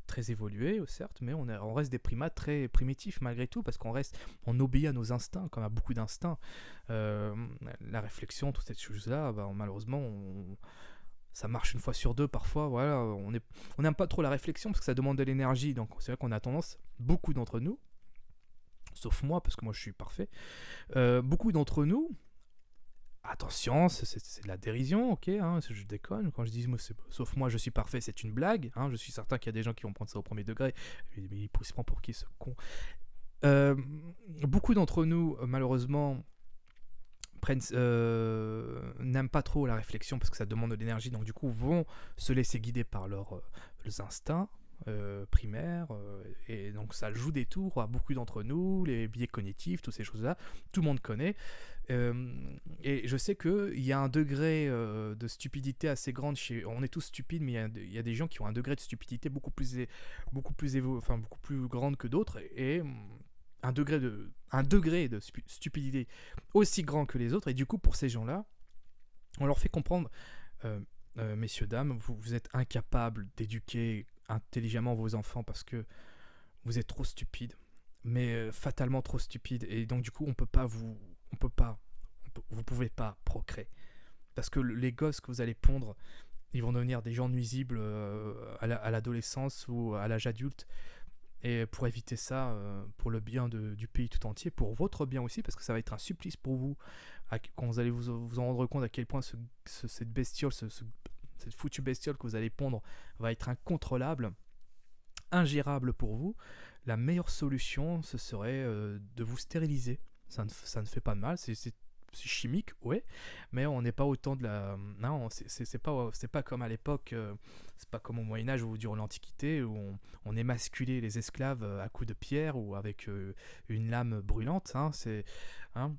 Speaker 1: très évolué, certes, mais on reste des primates très primitifs malgré tout, parce on obéit à nos instincts, comme à beaucoup d'instincts. La réflexion, toutes ces choses-là, malheureusement, ça marche une fois sur deux parfois. Voilà, on n'aime pas trop la réflexion parce que ça demande de l'énergie, donc c'est vrai qu'on a tendance, beaucoup d'entre nous, sauf moi parce que moi je suis parfait, beaucoup d'entre nous, attention, c'est de la dérision, ok, hein, je déconne quand je dis sauf moi je suis parfait, c'est une blague, hein, je suis certain qu'il y a des gens qui vont prendre ça au premier degré, mais il se prend pour qui ce con. Beaucoup d'entre nous, malheureusement, n'aiment pas trop la réflexion parce que ça demande de l'énergie, donc du coup vont se laisser guider par leurs instincts primaires, et donc ça joue des tours à beaucoup d'entre nous, les biais cognitifs, toutes ces choses-là, tout le monde connaît. Et je sais qu'il y a un degré de stupidité assez grande on est tous stupides, mais il y a des gens qui ont un degré de stupidité beaucoup plus grande que d'autres, et un degré de stupidité aussi grand que les autres, et du coup pour ces gens-là on leur fait comprendre, messieurs dames, vous êtes incapables d'éduquer intelligemment vos enfants parce que vous êtes trop stupides, mais fatalement trop stupides, et donc du coup vous pouvez pas procréer parce que les gosses que vous allez pondre, ils vont devenir des gens nuisibles à l'adolescence ou à l'âge adulte. Et pour éviter ça, pour le bien du pays tout entier, pour votre bien aussi, parce que ça va être un supplice pour vous, quand vous allez vous en rendre compte à quel point cette bestiole, cette foutue bestiole que vous allez pondre va être incontrôlable, ingérable pour vous, la meilleure solution, ce serait de vous stériliser. Ça ne fait pas de mal, c'est chimique, ouais, mais on n'est pas autant de la... Non, c'est pas comme à l'époque, c'est pas comme au Moyen-Âge ou durant l'Antiquité, où on émasculait les esclaves à coups de pierre ou avec une lame brûlante, hein, hein,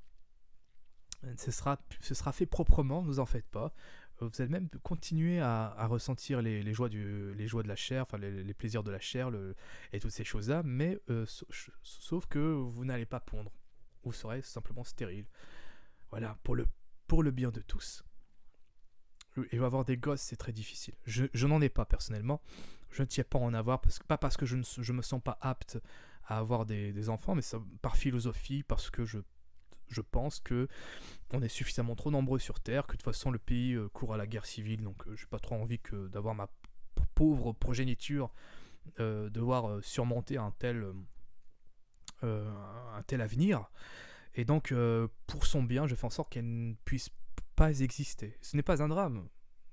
Speaker 1: ce sera fait proprement, ne vous en faites pas. Vous allez même continuer à ressentir les joies de la chair, enfin les plaisirs de la chair et toutes ces choses-là, mais sauf que vous n'allez pas pondre. Vous serez simplement stérile. Voilà, pour le bien de tous. Et avoir des gosses, c'est très difficile. Je n'en ai pas personnellement. Je ne tiens pas à en avoir, pas parce que je me sens pas apte à avoir des enfants, mais par philosophie, parce que je pense que on est suffisamment trop nombreux sur Terre, que de toute façon le pays court à la guerre civile, donc j'ai pas trop envie d'avoir ma pauvre progéniture devoir surmonter un tel avenir. Et donc, pour son bien, je fais en sorte qu'elle ne puisse pas exister. Ce n'est pas un drame,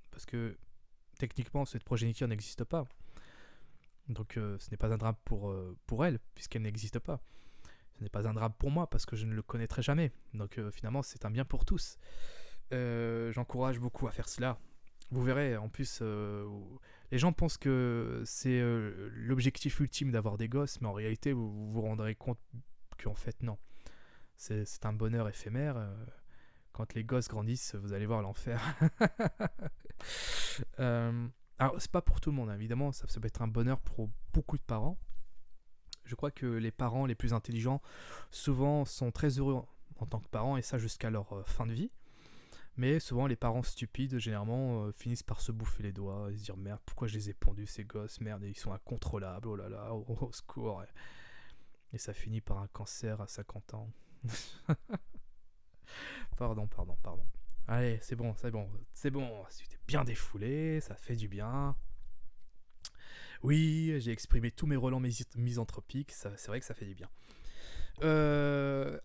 Speaker 1: parce que techniquement, cette progéniture n'existe pas. Donc, ce n'est pas un drame pour elle, puisqu'elle n'existe pas. Ce n'est pas un drame pour moi, parce que je ne le connaîtrai jamais. Donc, finalement, c'est un bien pour tous. J'encourage beaucoup à faire cela. Vous verrez, en plus, les gens pensent que c'est l'objectif ultime d'avoir des gosses, mais en réalité, vous vous rendrez compte qu'en fait, non. C'est un bonheur éphémère. Quand les gosses grandissent, vous allez voir l'enfer. Alors, c'est pas pour tout le monde, hein, évidemment. Ça peut être un bonheur pour beaucoup de parents. Je crois que les parents les plus intelligents, souvent, sont très heureux en tant que parents, et ça jusqu'à leur fin de vie. Mais souvent, les parents stupides, généralement, finissent par se bouffer les doigts et se dire merde, pourquoi je les ai pondus, ces gosses, merde, ils sont incontrôlables, oh là là, au secours. Et ça finit par un cancer à 50 ans. Pardon. Allez, c'est bon. Tu t'es bien défoulé, ça fait du bien. Oui, j'ai exprimé tous mes relents misanthropiques, c'est vrai que ça fait du bien.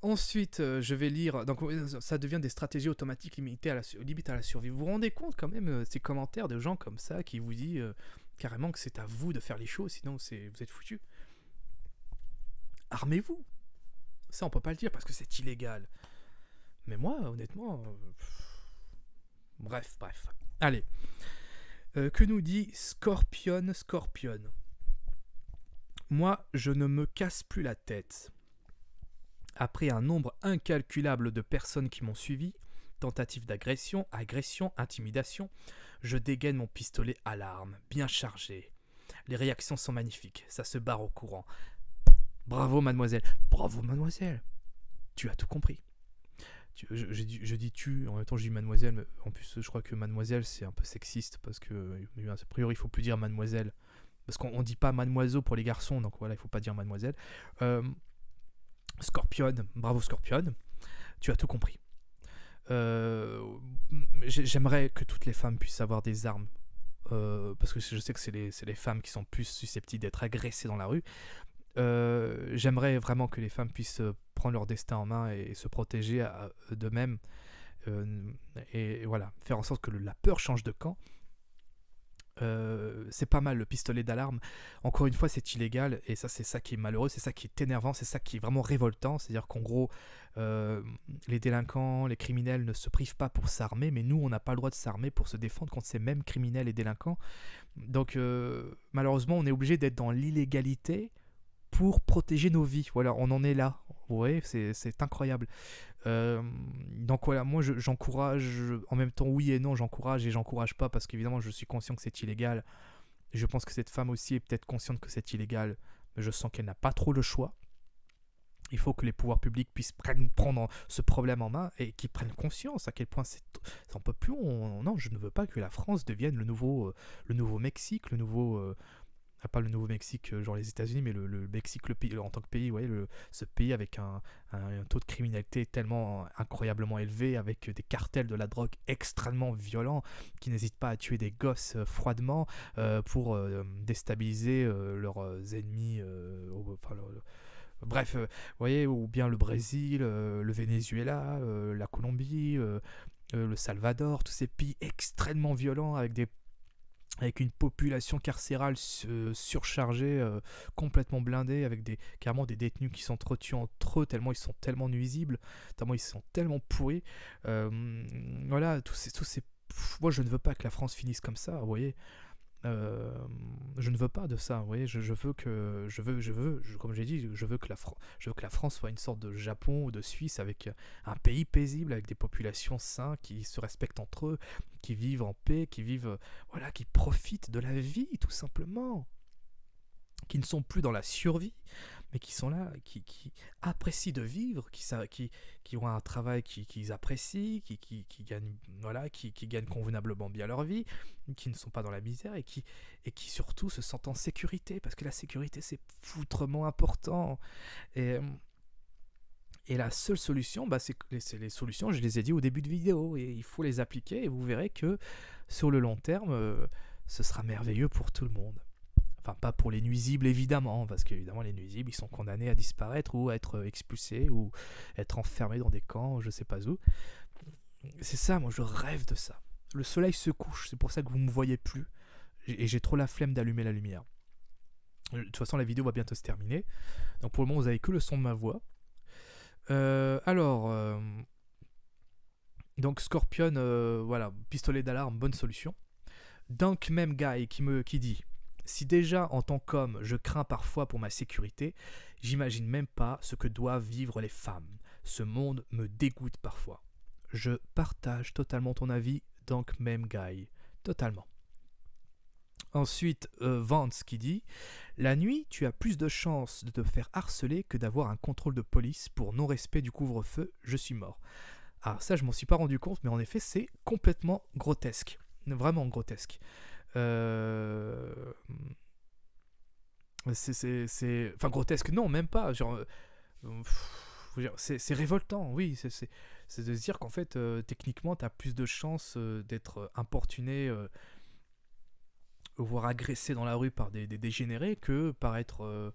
Speaker 1: Ensuite, je vais lire. Donc, ça devient des stratégies automatiques limitées limite à la survie. Vous vous rendez compte quand même ces commentaires de gens comme ça qui vous disent carrément que c'est à vous de faire les choses, sinon vous êtes foutus. Armez-vous. Ça, on peut pas le dire parce que c'est illégal. Mais moi, honnêtement... Bref. Allez. Que nous dit Scorpion? Moi, je ne me casse plus la tête. Après un nombre incalculable de personnes qui m'ont suivi, tentative d'agression, agression, intimidation, je dégaine mon pistolet à l'arme, bien chargé. Les réactions sont magnifiques, ça se barre au courant. Bravo mademoiselle. Tu as tout compris. Je dis tu, en même temps je dis mademoiselle, mais en plus je crois que mademoiselle c'est un peu sexiste parce que a priori il faut plus dire mademoiselle. Parce qu'on dit pas mademoiseau pour les garçons, donc voilà, il faut pas dire mademoiselle. Scorpion, bravo Scorpion, tu as tout compris. J'aimerais que toutes les femmes puissent avoir des armes. Parce que je sais que c'est les femmes qui sont plus susceptibles d'être agressées dans la rue. J'aimerais vraiment que les femmes puissent prendre leur destin en main et se protéger d'eux-mêmes. Et voilà, faire en sorte que la peur change de camp. C'est pas mal le pistolet d'alarme. Encore une fois, c'est illégal et ça, c'est ça qui est malheureux, c'est ça qui est énervant, c'est ça qui est vraiment révoltant. C'est-à-dire qu'en gros, les délinquants, les criminels ne se privent pas pour s'armer, mais nous, on n'a pas le droit de s'armer pour se défendre contre ces mêmes criminels et délinquants. Donc, malheureusement, on est obligé d'être dans l'illégalité pour protéger nos vies. Voilà, on en est là. Vous voyez, c'est incroyable. Donc voilà, moi j'encourage, en même temps oui et non, j'encourage et j'encourage pas parce qu'évidemment je suis conscient que c'est illégal. Je pense que cette femme aussi est peut-être consciente que c'est illégal, mais je sens qu'elle n'a pas trop le choix. Il faut que les pouvoirs publics puissent prendre ce problème en main et qu'ils prennent conscience à quel point ça en peut plus. Non, je ne veux pas que la France devienne le nouveau Mexique, pas le Nouveau-Mexique, genre les États-Unis, mais le Mexique, le pays, en tant que pays, ouais, ce pays avec un taux de criminalité tellement incroyablement élevé, avec des cartels de la drogue extrêmement violents, qui n'hésitent pas à tuer des gosses froidement pour déstabiliser leurs ennemis. Bref, vous voyez, ou bien le Brésil, le Venezuela, la Colombie, le Salvador, tous ces pays extrêmement violents avec une population carcérale surchargée, complètement blindée, avec carrément des détenus qui s'entretuent entre eux tellement ils sont tellement nuisibles, tellement ils sont tellement pourris. Voilà, tous ces... Moi, je ne veux pas que la France finisse comme ça, vous voyez. Je ne veux pas de ça, vous voyez. Comme j'ai dit, je veux que la France soit une sorte de Japon ou de Suisse, avec un pays paisible, avec des populations saines qui se respectent entre eux, qui vivent en paix, qui profitent de la vie tout simplement, qui ne sont plus dans la survie, mais qui sont là, qui apprécient de vivre, qui ont un travail qu'ils apprécient, qui gagnent convenablement bien leur vie, qui ne sont pas dans la misère et qui surtout se sentent en sécurité, parce que la sécurité c'est foutrement important. Et la seule solution, c'est les solutions, je les ai dit au début de vidéo, et il faut les appliquer et vous verrez que sur le long terme, ce sera merveilleux pour tout le monde. Enfin, pas pour les nuisibles, évidemment, parce qu'évidemment, les nuisibles, ils sont condamnés à disparaître ou à être expulsés ou être enfermés dans des camps, je sais pas où. C'est ça, moi, je rêve de ça. Le soleil se couche, c'est pour ça que vous me voyez plus, et j'ai trop la flemme d'allumer la lumière. De toute façon, la vidéo va bientôt se terminer, donc pour le moment, vous avez que le son de ma voix. Donc Scorpion, voilà, pistolet d'alarme, bonne solution. Dunk Même Guy qui dit: si déjà en tant qu'homme je crains parfois pour ma sécurité, j'imagine même pas ce que doivent vivre les femmes. Ce monde me dégoûte parfois. Je partage totalement ton avis, Dunk Même Guy. Totalement. Ensuite, Vance qui dit: la nuit, tu as plus de chances de te faire harceler que d'avoir un contrôle de police pour non-respect du couvre-feu. Je suis mort. Ah, ça, je m'en suis pas rendu compte, mais en effet, c'est complètement grotesque. Vraiment grotesque. Enfin, grotesque, non, même pas. Genre, c'est révoltant, oui. C'est de se dire qu'en fait, techniquement, tu as plus de chances d'être importuné, voire agressé dans la rue par des dégénérés que par être...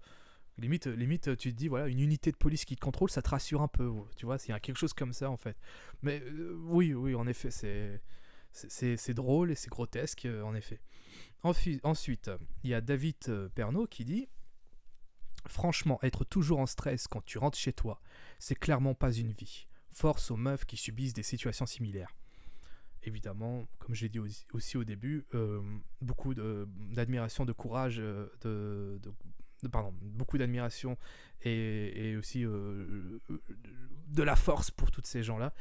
Speaker 1: limite, tu te dis, voilà, une unité de police qui te contrôle, ça te rassure un peu. Tu vois, s'il y a quelque chose comme ça, en fait. Mais oui, en effet, c'est drôle et c'est grotesque, en effet. Ensuite, il y a David Pernaut qui dit franchement, être toujours en stress quand tu rentres chez toi, c'est clairement pas une vie. Force aux meufs qui subissent des situations similaires. Évidemment, comme je l'ai dit aussi au début, beaucoup d'admiration, de courage, beaucoup d'admiration et aussi de la force pour toutes ces gens-là.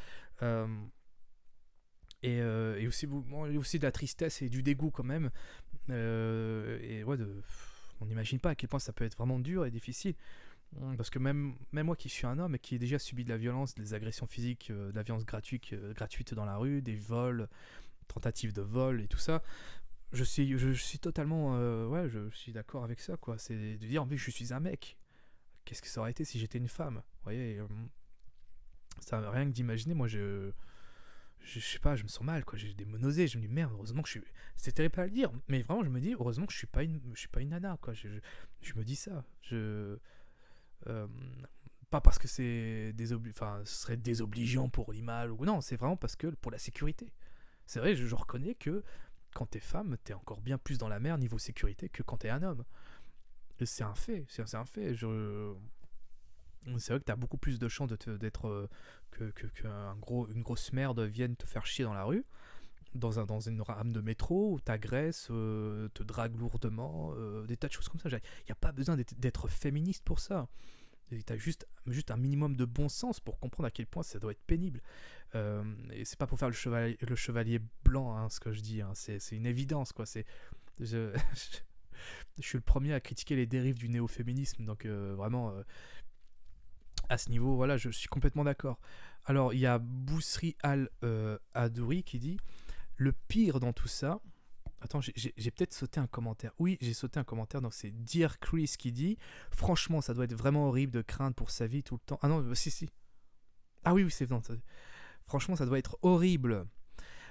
Speaker 1: Et aussi de la tristesse et du dégoût quand même. Et ouais, on n'imagine pas à quel point ça peut être vraiment dur et difficile. Parce que même moi qui suis un homme et qui ai déjà subi de la violence, des agressions physiques, de la violence gratuite dans la rue, des vols, tentatives de vol et tout ça, je suis totalement... je suis d'accord avec ça, quoi. C'est de dire, en fait, je suis un mec. Qu'est-ce que ça aurait été si j'étais une femme? Vous voyez, ça, rien que d'imaginer, moi, je sais pas, je me sens mal, quoi. J'ai des nausées, je me dis merde, heureusement que je suis. C'est terrible à le dire, mais vraiment, je me dis heureusement que je suis pas une nana, quoi. Je me dis ça. Pas parce que ce serait désobligeant pour l'image ou non, c'est vraiment parce que pour la sécurité. C'est vrai, je reconnais que quand t'es femme, t'es encore bien plus dans la merde niveau sécurité que quand t'es un homme. Et c'est un fait, c'est un fait. C'est vrai que t'as beaucoup plus de chances d'être une grosse merde vienne te faire chier dans la rue, dans une rame de métro, où t'agresses, te drague lourdement, des tas de choses comme ça. Il n'y a pas besoin d'être féministe pour ça. T'as juste un minimum de bon sens pour comprendre à quel point ça doit être pénible. Et c'est pas pour faire le chevalier blanc, hein, ce que je dis. Hein. C'est une évidence, quoi. Je suis le premier à critiquer les dérives du néo-féminisme, donc vraiment... à ce niveau, voilà, je suis complètement d'accord. Alors, il y a Boussri Al-Adouri qui dit le pire dans tout ça. Attends, j'ai peut-être sauté un commentaire. Oui, j'ai sauté un commentaire, donc c'est Dear Chris qui dit franchement, ça doit être vraiment horrible de craindre pour sa vie tout le temps. Ah non, si. Ah oui, c'est non, franchement, ça doit être horrible.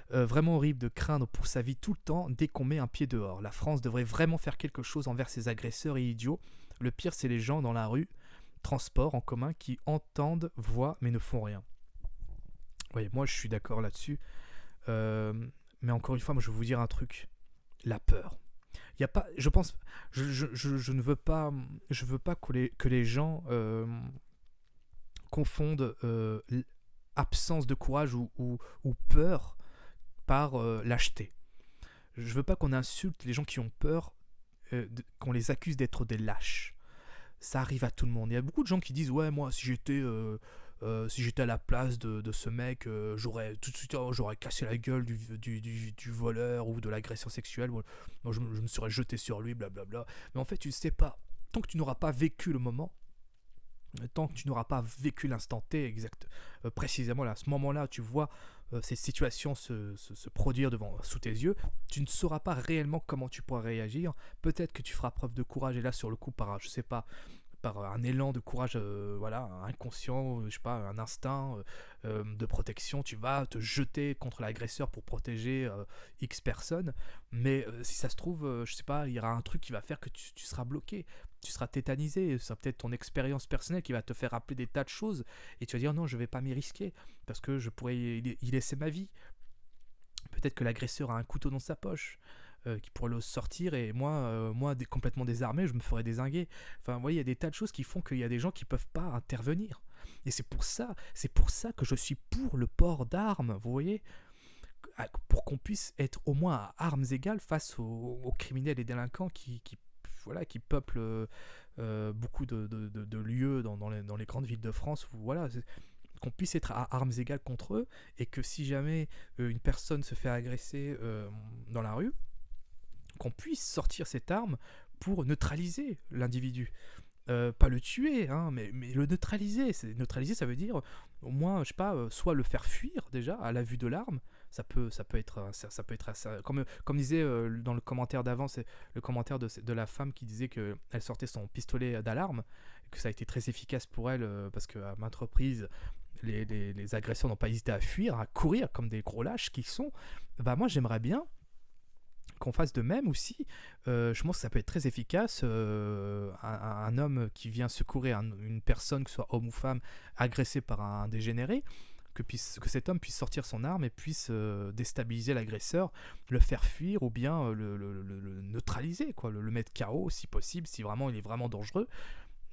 Speaker 1: Vraiment horrible de craindre pour sa vie tout le temps dès qu'on met un pied dehors. La France devrait vraiment faire quelque chose envers ces agresseurs et idiots. Le pire, c'est les gens dans la rue, transport en commun, qui entendent, voient, mais ne font rien. Oui, moi je suis d'accord là-dessus. Mais encore une fois, moi je vais vous dire un truc. La peur. Il y a pas, je pense, je ne veux pas, que les gens confondent absence de courage ou peur par lâcheté. Je veux pas qu'on insulte les gens qui ont peur, qu'on les accuse d'être des lâches. Ça arrive à tout le monde. Il y a beaucoup de gens qui disent ouais, moi si j'étais à la place de ce mec, j'aurais tout de suite j'aurais cassé la gueule du voleur ou de l'agresseur sexuel. Moi, je me serais jeté sur lui, blablabla. Mais en fait, tu ne sais pas. Tant que tu n'auras pas vécu le moment, tant que tu n'auras pas vécu l'instant T précisément là, à ce moment-là, tu vois ces situations se produire sous tes yeux, tu ne sauras pas réellement comment tu pourras réagir. Peut-être que tu feras preuve de courage et là sur le coup par un élan de courage inconscient, je sais pas, un instinct de protection, tu vas te jeter contre l'agresseur pour protéger X personnes, mais si ça se trouve, je sais pas, il y aura un truc qui va faire que tu seras bloqué, tu seras tétanisé, ce sera peut-être ton expérience personnelle qui va te faire rappeler des tas de choses, et tu vas dire non, je vais pas m'y risquer, parce que je pourrais y laisser ma vie. Peut-être que l'agresseur a un couteau dans sa poche, qui pourrait le sortir, et moi complètement désarmé, je me ferais dézinguer. Enfin, vous voyez, il y a des tas de choses qui font qu'il y a des gens qui peuvent pas intervenir. Et c'est pour ça que je suis pour le port d'armes, vous voyez, pour qu'on puisse être au moins à armes égales face aux criminels et délinquants qui peuplent beaucoup de lieux dans les grandes villes de France, où, voilà, qu'on puisse être à armes égales contre eux, et que si jamais une personne se fait agresser dans la rue, qu'on puisse sortir cette arme pour neutraliser l'individu. Pas le tuer, hein, mais le neutraliser. Neutraliser, ça veut dire au moins, je sais pas, soit le faire fuir déjà à la vue de l'arme. Ça peut être assez, comme disait dans le commentaire d'avant, c'est le commentaire de la femme qui disait qu'elle sortait son pistolet d'alarme, et que ça a été très efficace pour elle, parce qu'à maintes reprises, les agresseurs n'ont pas hésité à fuir, à courir comme des gros lâches qu'ils sont. Bah moi j'aimerais bien qu'on fasse de même aussi. Je pense que ça peut être très efficace. Un homme qui vient secourir une personne, que ce soit homme ou femme, agressée par un dégénéré, que cet homme puisse sortir son arme et puisse déstabiliser l'agresseur, le faire fuir ou bien le neutraliser, quoi, le mettre KO si possible, si vraiment il est vraiment dangereux.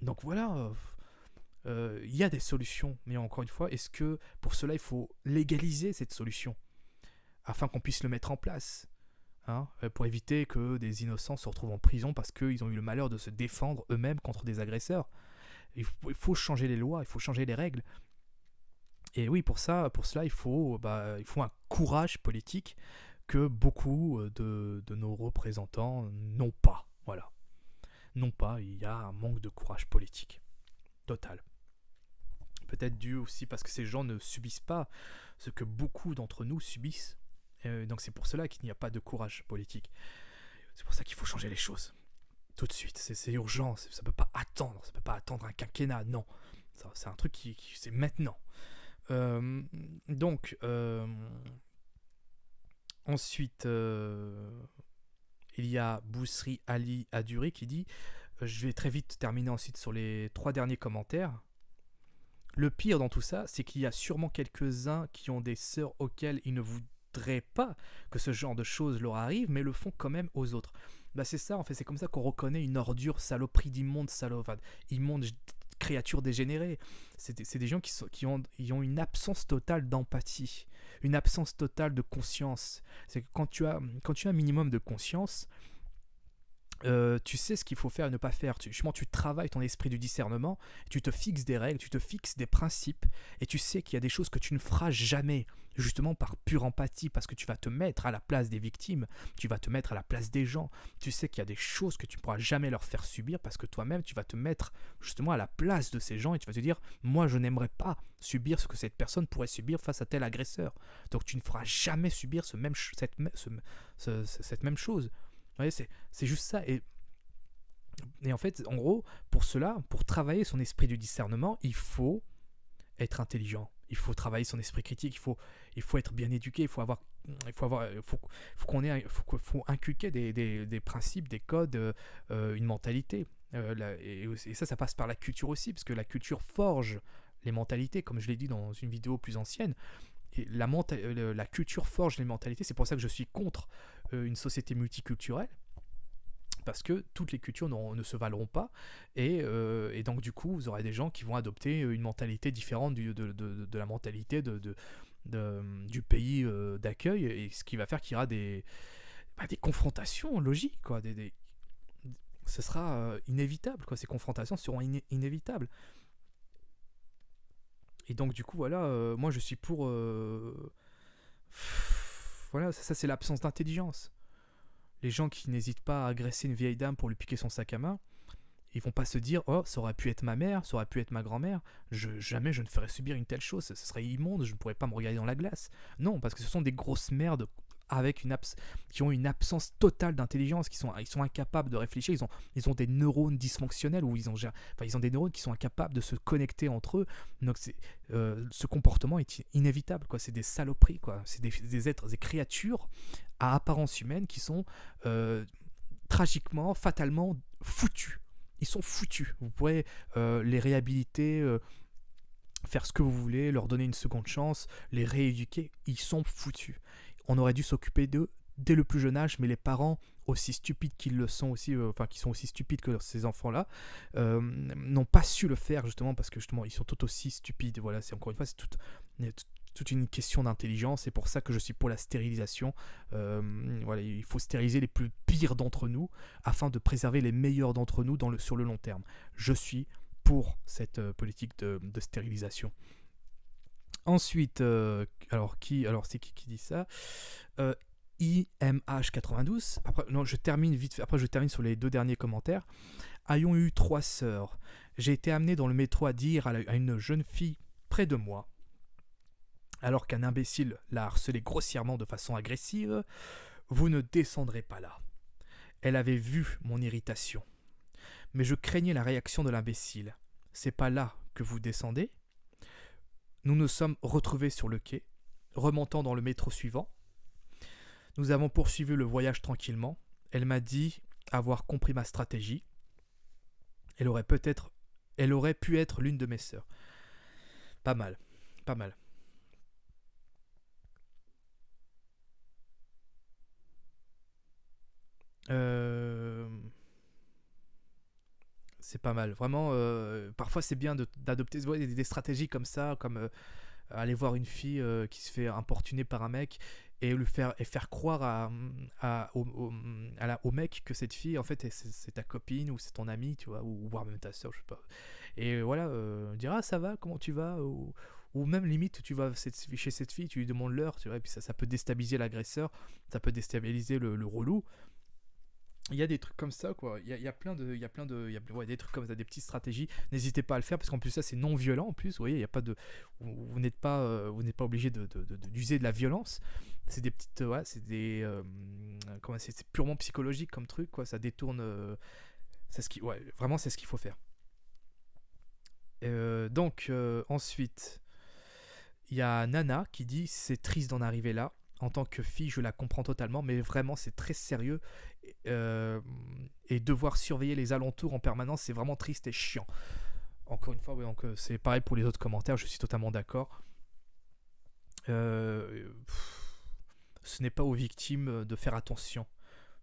Speaker 1: Donc voilà, il y a des solutions, mais encore une fois, est-ce que pour cela il faut légaliser cette solution afin qu'on puisse le mettre en place, hein, pour éviter que des innocents se retrouvent en prison parce qu'ils ont eu le malheur de se défendre eux-mêmes contre des agresseurs. Il faut changer les lois, il faut changer les règles. Et oui, pour cela, il faut un courage politique que beaucoup de nos représentants n'ont pas. Voilà. N'ont pas, il y a un manque de courage politique. Total. Peut-être dû aussi parce que ces gens ne subissent pas ce que beaucoup d'entre nous subissent. Donc c'est pour cela qu'il n'y a pas de courage politique. C'est pour ça qu'il faut changer les choses. Tout de suite, c'est urgent, ça ne peut pas attendre, ça peut pas attendre un quinquennat, non. C'est un truc qui c'est maintenant. Ensuite, il y a Boussri Ali Aduri qui dit je vais très vite terminer ensuite sur les 3 derniers commentaires. Le pire dans tout ça, c'est qu'il y a sûrement quelques-uns qui ont des sœurs auxquelles ils ne voudraient pas que ce genre de choses leur arrive, mais le font quand même aux autres. Bah c'est ça, en fait, c'est comme ça qu'on reconnaît une ordure saloperie d'immonde immonde créature dégénérée. C'est des gens qui ont une absence totale d'empathie, une absence totale de conscience. C'est que quand tu as un minimum de conscience, tu sais ce qu'il faut faire et ne pas faire. Tu travailles ton esprit du discernement, tu te fixes des règles, tu te fixes des principes, et tu sais qu'il y a des choses que tu ne feras jamais, justement par pure empathie, parce que tu vas te mettre à la place des victimes, tu vas te mettre à la place des gens. Tu sais qu'il y a des choses que tu ne pourras jamais leur faire subir, parce que toi-même, tu vas te mettre justement à la place de ces gens, et tu vas te dire, moi, je n'aimerais pas subir ce que cette personne pourrait subir face à tel agresseur. Donc tu ne feras jamais subir cette même chose. Vous voyez, c'est juste ça. Et en fait, en gros, pour cela, pour travailler son esprit du discernement, il faut être intelligent. Il faut travailler son esprit critique. Il faut être bien éduqué. Il faut inculquer des principes, des codes, une mentalité. Et ça passe par la culture aussi, parce que la culture forge les mentalités, comme je l'ai dit dans une vidéo plus ancienne. Et la culture forge les mentalités. C'est pour ça que je suis contre une société multiculturelle, parce que toutes les cultures ne se valeront pas, et donc du coup vous aurez des gens qui vont adopter une mentalité différente de la mentalité du pays d'accueil, et ce qui va faire qu'il y aura des confrontations logiques, quoi. Ce sera inévitable, quoi. Ces confrontations seront inévitables. Et donc du coup voilà, moi je suis pour voilà, ça c'est l'absence d'intelligence. Les gens qui n'hésitent pas à agresser une vieille dame pour lui piquer son sac à main, ils vont pas se dire « Oh, ça aurait pu être ma mère, ça aurait pu être ma grand-mère, jamais je ne ferais subir une telle chose, ce serait immonde, je ne pourrais pas me regarder dans la glace. » Non, parce que ce sont des grosses merdes qui ont une absence totale d'intelligence, ils sont incapables de réfléchir, ils ont des neurones dysfonctionnels, ou ils ont des neurones qui sont incapables de se connecter entre eux. Donc ce comportement est inévitable, quoi. C'est des saloperies, quoi. C'est des êtres, des créatures à apparence humaine qui sont tragiquement, fatalement foutus. Ils sont foutus. Vous pourrez les réhabiliter, faire ce que vous voulez, leur donner une seconde chance, les rééduquer, ils sont foutus. On aurait dû s'occuper d'eux dès le plus jeune âge, mais les parents, aussi stupides qu'ils le sont aussi, qui sont aussi stupides que ces enfants-là, n'ont pas su le faire, justement, parce que justement ils sont tout aussi stupides. Voilà, c'est encore une fois, c'est toute une question d'intelligence. C'est pour ça que je suis pour la stérilisation. Voilà, il faut stériliser les plus pires d'entre nous afin de préserver les meilleurs d'entre nous sur le long terme. Je suis pour cette politique de stérilisation. Ensuite, c'est qui dit ça IMH92. Après, non, je termine vite. Après, je termine sur les 2 derniers commentaires. Ayons eu 3 sœurs. J'ai été amené dans le métro à dire à une jeune fille près de moi, alors qu'un imbécile l'a harcelée grossièrement de façon agressive, « Vous ne descendrez pas là. » Elle avait vu mon irritation. Mais je craignais la réaction de l'imbécile. « C'est pas là que vous descendez ?» Nous nous sommes retrouvés sur le quai, remontant dans le métro suivant. Nous avons poursuivi le voyage tranquillement. Elle m'a dit avoir compris ma stratégie. Elle aurait pu être l'une de mes sœurs. Pas mal, pas mal. Euh, c'est pas mal. Vraiment, parfois c'est bien d'adopter des stratégies comme ça, comme aller voir une fille qui se fait importuner par un mec et faire croire au mec que cette fille en fait c'est ta copine ou c'est ton amie, tu vois, ou voire même ta soeur, je sais pas. Et voilà, dire ah ça va, comment tu vas, ou même limite tu vas chez cette fille, tu lui demandes l'heure, tu vois, et puis ça peut déstabiliser l'agresseur, ça peut déstabiliser le relou. Il y a des trucs comme ça, quoi. Il y a plein de, il y a plein de, il y a, ouais, des trucs comme ça, des petites stratégies. N'hésitez pas à le faire parce qu'en plus ça c'est non violent en plus. Vous voyez, il y a pas de, vous n'êtes pas obligé d'user de la violence. C'est des petites, ouais, c'est des, comment c'est purement psychologique comme truc, quoi. Ça détourne, c'est ce qui, ouais, vraiment c'est ce qu'il faut faire. Donc ensuite, il y a Nana qui dit c'est triste d'en arriver là. En tant que fille, je la comprends totalement, mais vraiment c'est très sérieux. Euh, et devoir surveiller les alentours en permanence, c'est vraiment triste et chiant. Encore une fois, ouais, donc, c'est pareil pour les autres commentaires, je suis totalement d'accord. Ce n'est pas aux victimes de faire attention.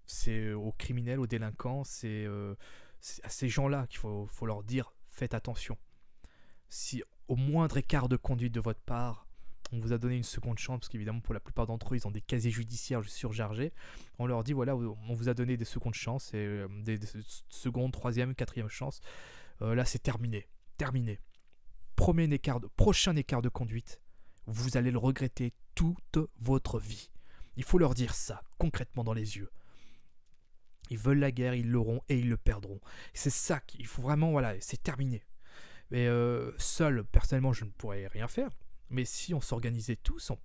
Speaker 1: C'est aux criminels, aux délinquants, c'est à ces gens-là qu'il faut leur dire faites attention. Si au moindre écart de conduite de votre part, on vous a donné une seconde chance, parce qu'évidemment pour la plupart d'entre eux ils ont des casiers judiciaires surchargés, on leur dit voilà, on vous a donné des secondes chances, et des secondes, troisième, quatrième chances, là c'est terminé, terminé. Prochain écart de conduite, vous allez le regretter toute votre vie. Il faut leur dire ça, concrètement dans les yeux. Ils veulent la guerre, ils l'auront et ils le perdront. C'est ça qu'il faut vraiment, voilà, c'est terminé. Mais seul, personnellement, je ne pourrais rien faire. Mais si on s'organisait tous, on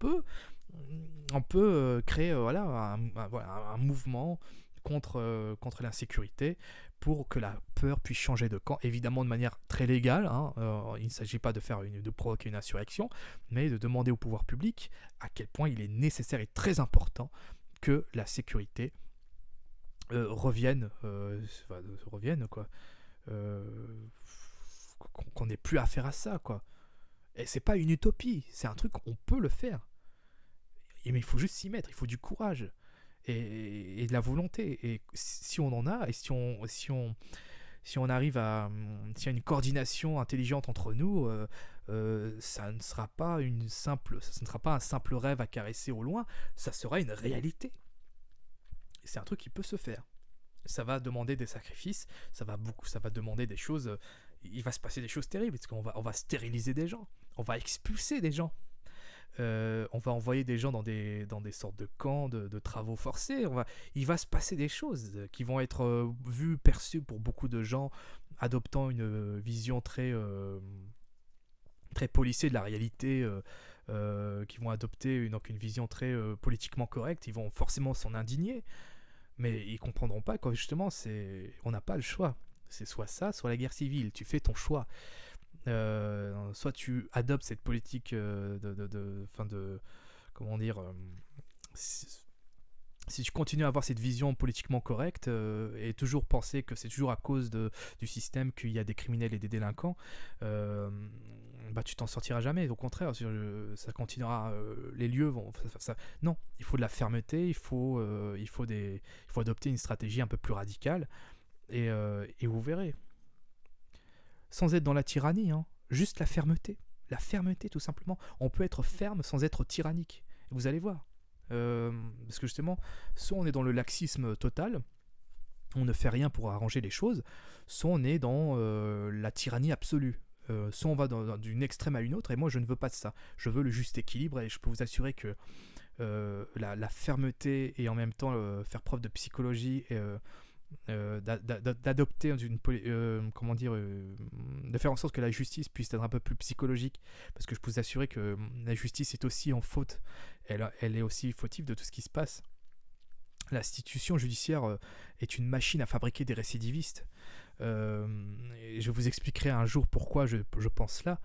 Speaker 1: peut créer voilà, un mouvement contre l'insécurité pour que la peur puisse changer de camp, évidemment de manière très légale. Hein, il ne s'agit pas de provoquer une insurrection, mais de demander au pouvoir public à quel point il est nécessaire et très important que la sécurité revienne, quoi. Qu'on n'ait plus affaire à ça, quoi. Et c'est pas une utopie, c'est un truc qu'on peut le faire. Mais il faut juste s'y mettre, il faut du courage et de la volonté. Et si on en a, et si on arrive à, s'il y a une coordination intelligente entre nous, ça ne sera pas un simple rêve à caresser au loin, ça sera une réalité. Et c'est un truc qui peut se faire. Ça va demander des sacrifices, ça va demander des choses. Il va se passer des choses terribles parce on va stériliser des gens, on va expulser des gens. On va envoyer des gens dans des sortes de camps de travaux forcés. Il va se passer des choses qui vont être vues, perçues pour beaucoup de gens adoptant une vision très policée de la réalité, qui vont adopter une vision très politiquement correcte. Ils vont forcément s'en indigner, mais ils comprendront pas quoi. Justement, on n'a pas le choix. C'est soit ça, soit la guerre civile. Tu fais ton choix. Soit tu adoptes cette politique comment dire, si tu continues à avoir cette vision politiquement correcte et toujours penser que c'est toujours à cause du système qu'il y a des criminels et des délinquants, bah tu t'en sortiras jamais. Au contraire, ça continuera. Les lieux vont. Non, il faut de la fermeté. Il faut adopter une stratégie un peu plus radicale et vous verrez. Sans être dans la tyrannie, hein. Juste la fermeté. La fermeté, tout simplement. On peut être ferme sans être tyrannique. Vous allez voir. Parce que justement, soit on est dans le laxisme total, on ne fait rien pour arranger les choses, soit on est dans la tyrannie absolue. Soit on va d'une extrême à une autre, et moi je ne veux pas de ça. Je veux le juste équilibre, et je peux vous assurer que la fermeté et en même temps faire preuve de psychologie et d'adopter comment dire, de faire en sorte que la justice puisse être un peu plus psychologique, parce que je peux vous assurer que la justice est aussi en faute, elle est aussi fautive de tout ce qui se passe. L'institution judiciaire est une machine à fabriquer des récidivistes, et je vous expliquerai un jour pourquoi je pense cela.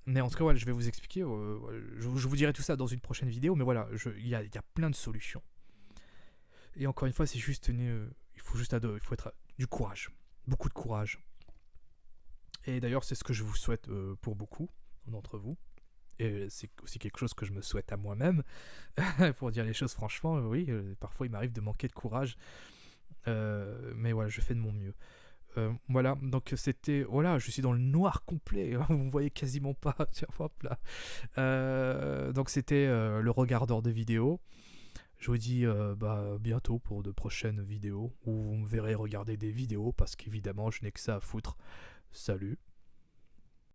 Speaker 1: Mais en tout cas, voilà, je vais vous expliquer, je vous dirai tout ça dans une prochaine vidéo, mais voilà, il y a plein de solutions. Et encore une fois, c'est juste il faut être du courage, beaucoup de courage. Et d'ailleurs, c'est ce que je vous souhaite pour beaucoup d'entre vous. Et c'est aussi quelque chose que je me souhaite à moi-même. Pour dire les choses franchement, oui, parfois il m'arrive de manquer de courage Mais voilà, je fais de mon mieux. Voilà, donc c'était... Voilà, je suis dans le noir complet, hein, vous me voyez quasiment pas. Tiens, hop là. Donc c'était le regardeur de vidéos. Je vous dis bientôt pour de prochaines vidéos où vous me verrez regarder des vidéos parce qu'évidemment je n'ai que ça à foutre. Salut.